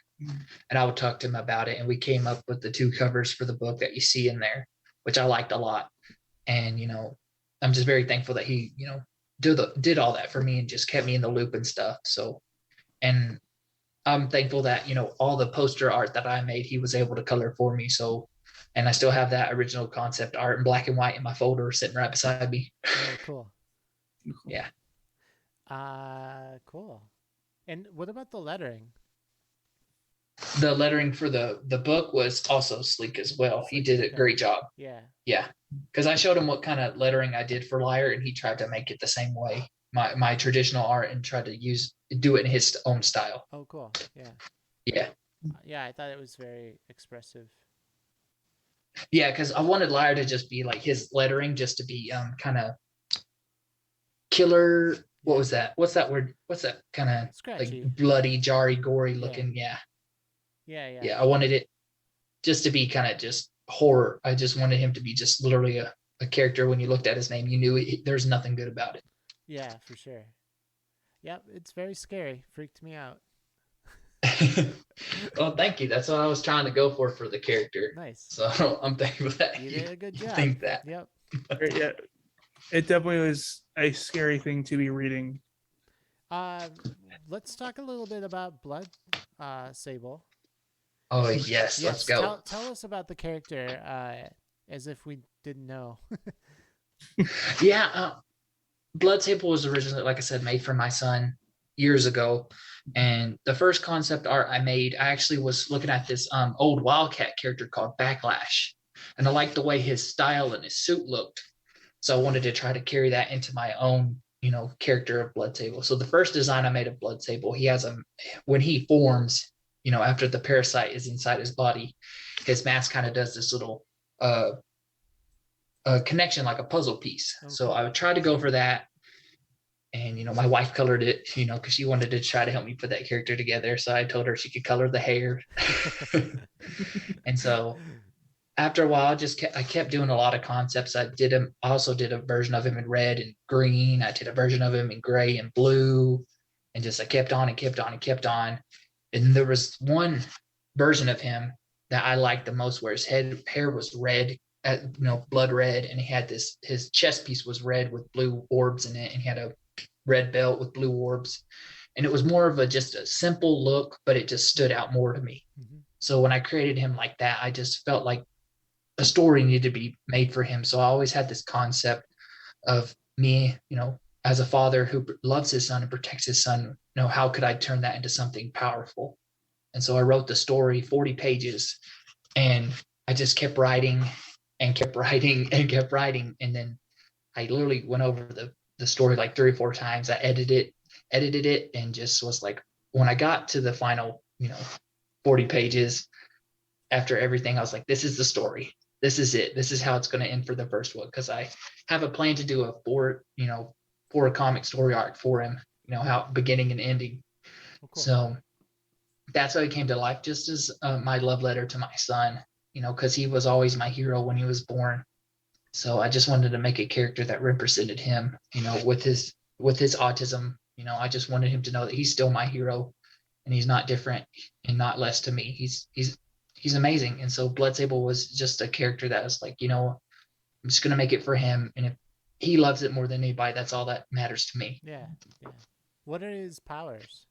And I would talk to him about it, and we came up with the 2 covers for the book that you see in there, which I liked a lot. And I'm just very thankful that he did all that for me and just kept me in the loop and stuff. So, and I'm thankful that all the poster art that I made, he was able to color for me. So, and I still have that original concept art in black and white in my folder sitting right beside me. Oh, cool. Yeah. Cool. And what about the lettering? The lettering for the book was also Sleek as well. He did a great job. Yeah. Yeah. Because I showed him what kind of lettering I did for Liar, and he tried to make it the same way, my traditional art, and tried to do it in his own style. Oh, cool. Yeah. Yeah. Yeah, I thought it was very expressive. Yeah, because I wanted Liar to just be like his lettering, just to be kind of killer. What was that? What's that word? What's that kind of like bloody, jarry, gory looking? Yeah. Yeah. I wanted it just to be kind of just horror. I just wanted him to be just literally a character. When you looked at his name, you knew there's nothing good about it. Yeah, for sure. Yep, it's very scary. Freaked me out. Well, thank you. That's what I was trying to go for the character. Nice. So I'm thankful that you did a good job. Think that. Yep. Yeah, it definitely was a scary thing to be reading. Let's talk a little bit about Blood Sable. Oh yes, let's go. Tell us about the character, as if we didn't know. Yeah, Blood Sable was originally, like I said, made for my son years ago. And the first concept art I made, I actually was looking at this old Wildcat character called Backlash. And I liked the way his style and his suit looked. So I wanted to try to carry that into my own, character of Blood Sable. So the first design I made of Blood Sable, he has when he forms, after the parasite is inside his body, his mask kind of does this little connection, like a puzzle piece. Okay. So I would try to go for that. And, my wife colored it, because she wanted to try to help me put that character together. So I told her she could color the hair. And so after a while, I kept doing a lot of concepts. I also did a version of him in red and green. I did a version of him in gray and blue. And just I kept on and kept on and kept on. And there was one version of him that I liked the most, where his hair was red, blood red. And he had his chest piece was red with blue orbs in it. And he had a red belt with blue orbs, and it was more of just a simple look, but it just stood out more to me. Mm-hmm. So when I created him like that, I just felt like a story needed to be made for him. So I always had this concept of me, as a father who loves his son and protects his son, how could I turn that into something powerful? And so I wrote the story, 40 pages, and I just kept writing and kept writing and kept writing. And then I literally went over the story like 3 or 4 times. I edited it, and just was like, when I got to the final, 40 pages after everything, I was like, this is the story. This is it. This is how it's going to end for the first one. Cause I have a plan to do a 4 comic story arc for him, how beginning and ending. Oh, cool. So that's how it came to life, just as my love letter to my son, cause he was always my hero when he was born. So I just wanted to make a character that represented him, with his autism. I just wanted him to know that he's still my hero, and he's not different and not less to me. He's amazing. And so Blood Sable was just a character that was like, I'm just gonna make it for him, and if he loves it more than anybody, that's all that matters to me. Yeah. What are his powers?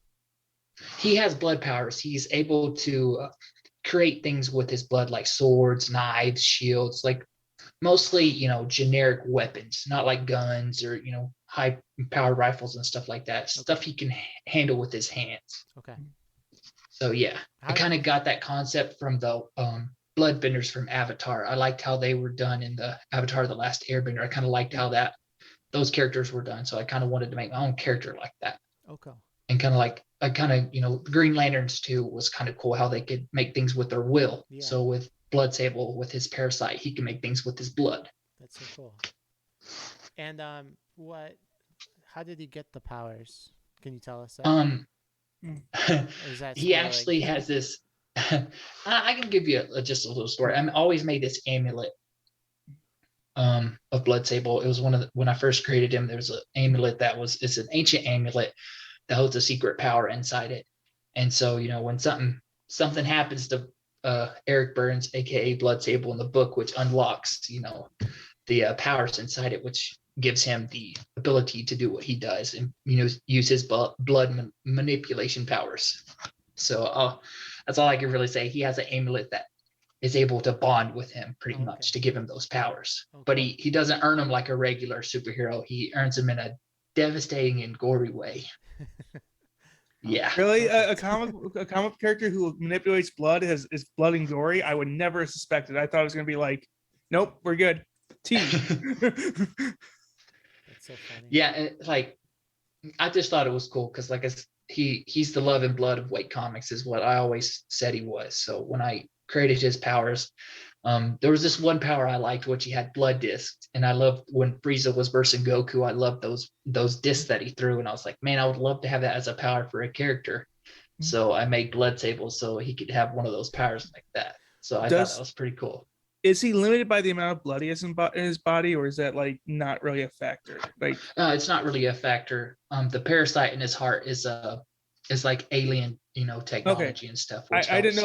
He has blood powers. He's able to create things with his blood, like swords, knives, shields, like mostly, generic weapons, not like guns or, high powered rifles and stuff like that. Okay. Stuff he can handle with his hands. Okay. So yeah, I kind of got that concept from the bloodbenders from Avatar. I liked how they were done in the Avatar: The Last Airbender. I kind of liked how those characters were done. So I kind of wanted to make my own character like that. Okay. And Green Lanterns too was kind of cool how they could make things with their will. Yeah. So with Blood Sable, with his parasite, he can make things with his blood. That's so cool. And how did he get the powers? Can you tell us that? He actually has this I can give you just a little story. I always made this amulet of Blood Sable. It was when I first created him, there was an amulet it's an ancient amulet that holds a secret power inside it. And so, when something happens to Eric Burns, aka Blood Sable in the book, which unlocks, the powers inside it, which gives him the ability to do what he does and, use his blood manipulation powers. So that's all I can really say. He has an amulet that is able to bond with him pretty much to give him those powers. But he doesn't earn them like a regular superhero. He earns them in a devastating and gory way. Yeah. Really? A comic character who manipulates blood is blood and gory? I would never have suspected. I thought it was going to be like, nope, we're good. T. That's so funny. Yeah, I just thought it was cool because he's the love and blood of Wake Comics is what I always said he was. So when I created his powers, there was this one power I liked, which he had blood discs, and I loved when Frieza was versing Goku. I loved those discs that he threw, and I was like, man, I would love to have that as a power for a character. So I made Blood Sable so he could have one of those powers like that. So I thought that was pretty cool. Is he limited by the amount of blood he has in his body, or is that not really a factor? It's not really a factor. The parasite in his heart is like alien, technology and stuff. I didn't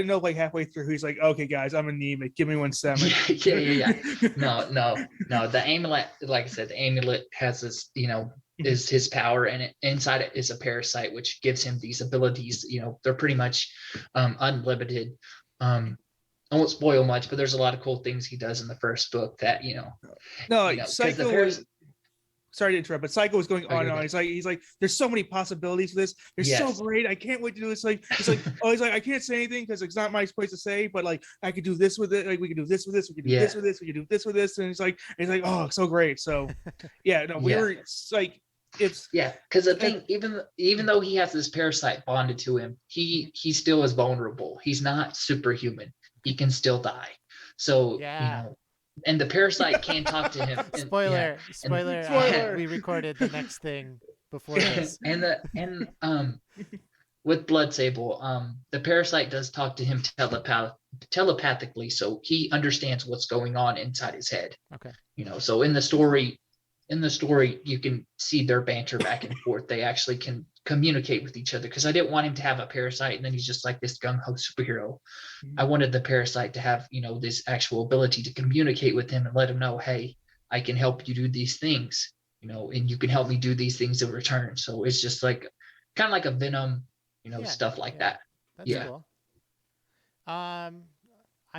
know halfway through he's like, okay, guys, I'm anemic. Give me 1 second. Yeah. No. The amulet, like I said, the amulet has this, is his power, and inside it is a parasite, which gives him these abilities. They're pretty much unlimited. I won't spoil much, but there's a lot of cool things he does in the first book that, Psycho was, sorry to interrupt, but Psycho was going on and on. He's like, there's so many possibilities for this. They're so great. I can't wait to do this. He's like, I can't say anything because it's not my place to say, but I could do this with it. We could do this with this. We could do this with this. We could do this with this. And he's like, oh, so great. So were it's because the thing, even though he has this parasite bonded to him, he still is vulnerable. He's not superhuman. He can still die. So and the parasite can talk to him. Spoiler. We recorded the next thing before this. and with Blood Sable, the parasite does talk to him telepathically, so he understands what's going on inside his head. Okay. So in the story, you can see their banter back and forth. They actually can communicate with each other, because I didn't want him to have a parasite and then he's just like this gung-ho superhero. I wanted the parasite to have, this actual ability to communicate with him and let him know, hey, I can help you do these things, and you can help me do these things in return. So it's just kind of like a Venom, stuff like that. That's cool. I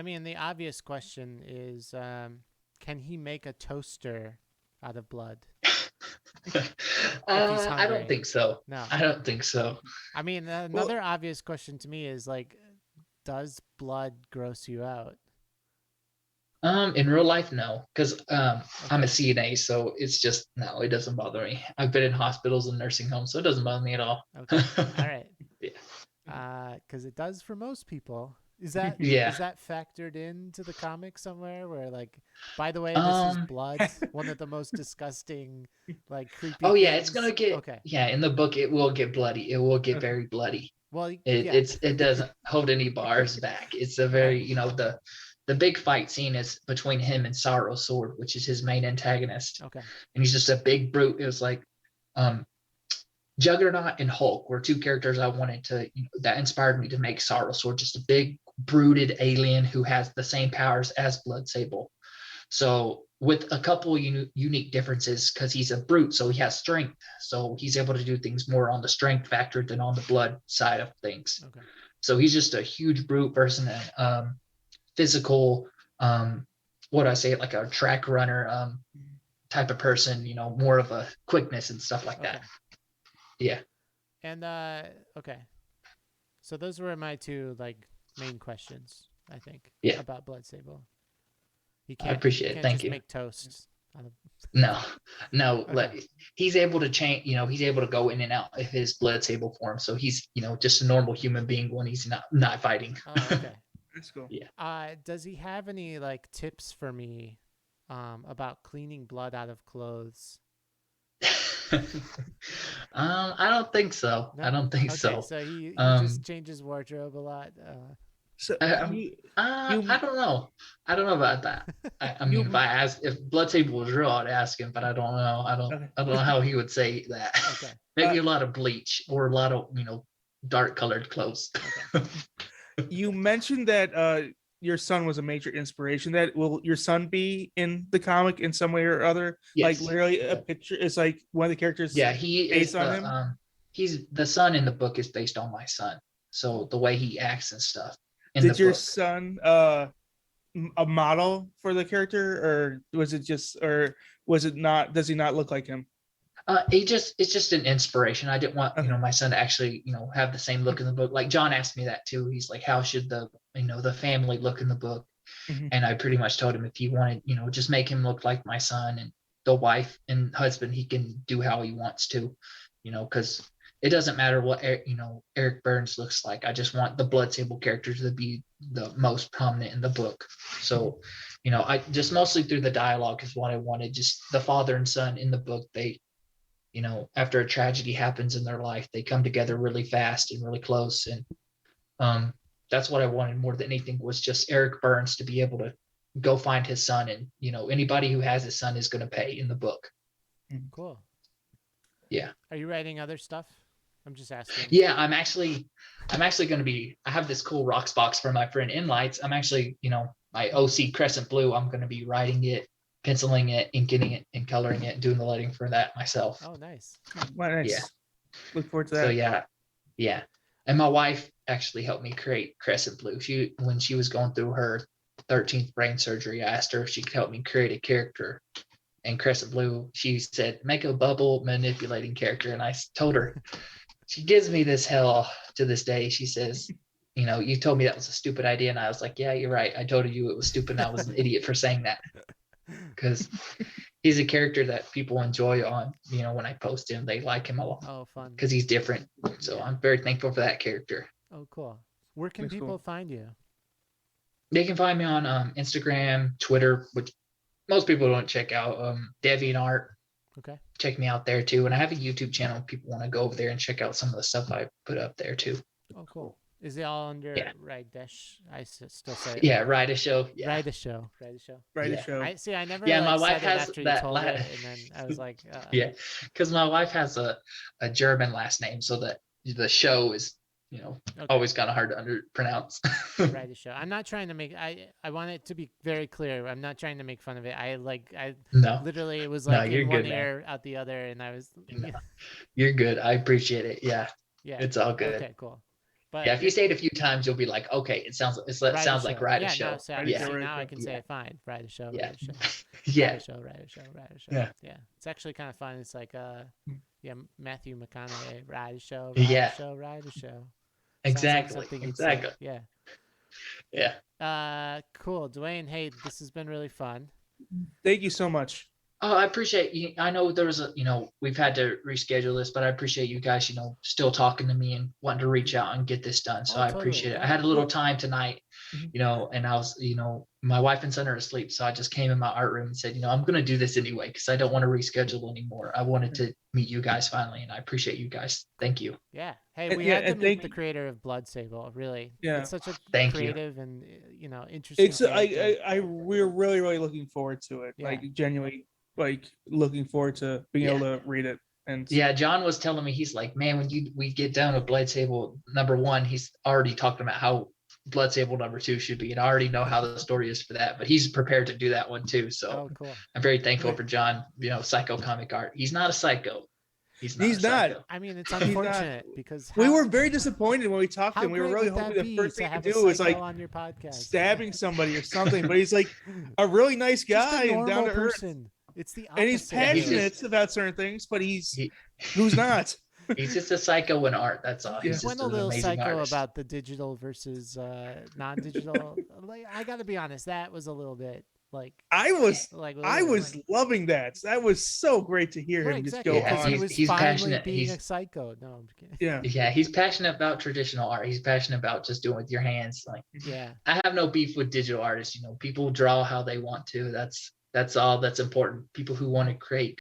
mean, the obvious question is, can he make a toaster out of blood? I don't think so. No, I don't think so. I mean, another obvious question to me is does blood gross you out? In real life, no, because I'm a CNA, so it's just no, it doesn't bother me. I've been in hospitals and nursing homes, so it doesn't bother me at all. Okay, all right. Yeah. Because it does for most people. Is that is that factored into the comic somewhere where by the way, this is blood, one of the most disgusting, creepy things. It's gonna get in the book it will get bloody. It will get very bloody. Well, it doesn't hold any bars back. It's a very the big fight scene is between him and Sorrow Sword, which is his main antagonist. Okay. And he's just a big brute. It was Juggernaut and Hulk were two characters I wanted to that inspired me to make Sorrow Sword, just a big brooded alien who has the same powers as Blood Sable. So with a couple unique differences, because he's a brute, so he has strength. So he's able to do things more on the strength factor than on the blood side of things. Okay. So he's just a huge brute versus physical, what I say, like a track runner type of person, more of a quickness and stuff like that. Yeah. And okay. So those were my two main questions, I think. Yeah. About Blood Sable. I appreciate it. Thank you. Make toast. No. Okay. He's able to change. He's able to go in and out of his Blood Sable form. So he's just a normal human being when he's not fighting. Oh, okay. That's cool. Yeah. Does he have any tips for me about cleaning blood out of clothes? I don't think so. No? I don't think Okay, so. so he Um, just changes wardrobe a lot. So I, you I don't know. I don't know about that. I mean, you if Blood Table was real, I'd ask him, but I don't know. okay. I don't know how he would say that. Okay. Maybe a lot of bleach or a lot of dark colored clothes. Okay. You mentioned that your son was a major inspiration. That will your son be in the comic in some way or other? Like Yes. literally a picture. It's like one of the characters Yeah, he is based on him. he's the son in the book is based on my son. So the way he acts and stuff in the Did your book. son a model for the character, or was it just, or was it not? Does he not look like him? It's just an inspiration. I didn't want, Okay. my son to actually, have the same look in the book. Like John asked me that too. He's like, how should the family look in the book? Mhm. And I pretty much told him if he wanted, just make him look like my son, and the wife and husband, he can do how he wants to, because it doesn't matter what, Eric Burns looks like. I just want the Blood Table characters to be the most prominent in the book. So, I just mostly through the dialogue is what I wanted. Just the father and son in the book, they, after a tragedy happens in their life, they come together really fast and really close. And that's what I wanted more than anything, was just Eric Burns to be able to go find his son. And, anybody who has his son is going to pay in the book. Cool. Yeah. Are you writing other stuff? I'm just asking. Yeah, I'm actually going to be, I have this cool rocks box for my friend Inlights. I'm actually, my OC Crescent Blue, I'm going to be writing it, penciling it, inking it, and coloring it, and doing the lettering for that myself. Oh, nice. Well, nice. Yeah. Look forward to that. So yeah. And my wife actually helped me create Crescent Blue. When she was going through her 13th brain surgery, I asked her if she could help me create a character. And Crescent Blue, she said, make a bubble manipulating character. And I told her, she gives me this hell to this day. She says, you told me that was a stupid idea. And I was like, yeah, you're right. I told you it was stupid. And I was an idiot for saying that. Because he's a character that people enjoy on, when I post him, they like him a lot. Oh, fun. Because he's different. So I'm very thankful for that character. Oh, cool. Where can That's people cool. find you? They can find me on Instagram, Twitter, which most people don't check out. DeviantArt. Okay. Check me out there too. And I have a YouTube channel. If people want to go over there and check out some of the stuff I put up there too. Oh, cool. Is it all under Yeah. Ridesh? I still say it. Yeah, Ride a Show. Yeah. Ride a show. Ride a show. Right, Yeah. the show. I see. I never. Yeah, like, my wife said it has after that you told la- it, and then I was like, Yeah, because my wife has a German last name, so that the show is, Okay. always kind of hard to pronounce. Ride a show. I'm not trying to make. I want it to be very clear. I'm not trying to make fun of it. I No, literally it was No, like you're in one good, man. ear out the other, and I was. No. You're good. I appreciate it. Yeah, Yeah. it's all good. Okay. Cool. But Yeah, if you say it a few times, you'll be like, okay, it sounds like Ride a yeah, Show. No, so Ride I a see, show, now right I can there. say Yeah. it fine. Ride a show. Yeah. Ride a show. Yeah. Ride a show. Ride a show. Ride a show. Yeah. Yeah. It's actually kind of fun. It's like Matthew McConaughey. Ride a show. Ride Yeah. a show. Ride a show. Sounds like Exactly. something you'd say. Exactly. Yeah. Yeah. Cool. Dwayne, hey, this has been really fun. Thank you so much. Oh, I appreciate you. I know there was we've had to reschedule this, but I appreciate you guys, still talking to me and wanting to reach out and get this done. So Oh, I totally, appreciate it. yeah. I had a little time tonight, Mhm. and I was, my wife and son are asleep. So I just came in my art room and said, I'm going to do this anyway, because I don't want to reschedule anymore. I wanted to meet you guys finally, and I appreciate you guys. Thank you. Yeah. Hey, And- we yeah, had to and meet thank- the creator of Blood Sable. Really. Yeah. It's such a Thank you. creative and interesting. It's character. we're really really looking forward to it. Yeah. Like genuinely, like looking forward to being able to read it. And Yeah, John was telling me, he's like, man, when we get down with Blood Sable #1, he's already talked about how Blood Sable #2 should be, and I already know how the story is for that, but he's prepared to do that one too. So Oh, cool. I'm very thankful for John, psycho comic art. He's not a psycho. He's not. He's a not. psycho. I mean, it's not. unfortunate because we how- were very disappointed when we talked to how him. We were great really would that hoping the be first to thing to have a do was psycho like on your podcast. stabbing somebody or something. But he's like a really nice Just guy a and down normal to earth. person. It's the And he's opposite. passionate about certain things, but He- who's not? He's just a psycho in art. That's all. Yeah. He's Went just a an little amazing psycho artist. about the digital versus non-digital. Like, I got to be honest, that was a little bit like I was like loving that. That was so great to hear him right, just exactly, go because on. he was He's finally passionate. being He's- a psycho. No, I'm kidding. Yeah. Yeah, he's passionate about traditional art. He's passionate about just doing it with your hands. Like, Yeah, I have no beef with digital artists. People draw how they want to. That's all that's important. People who want to create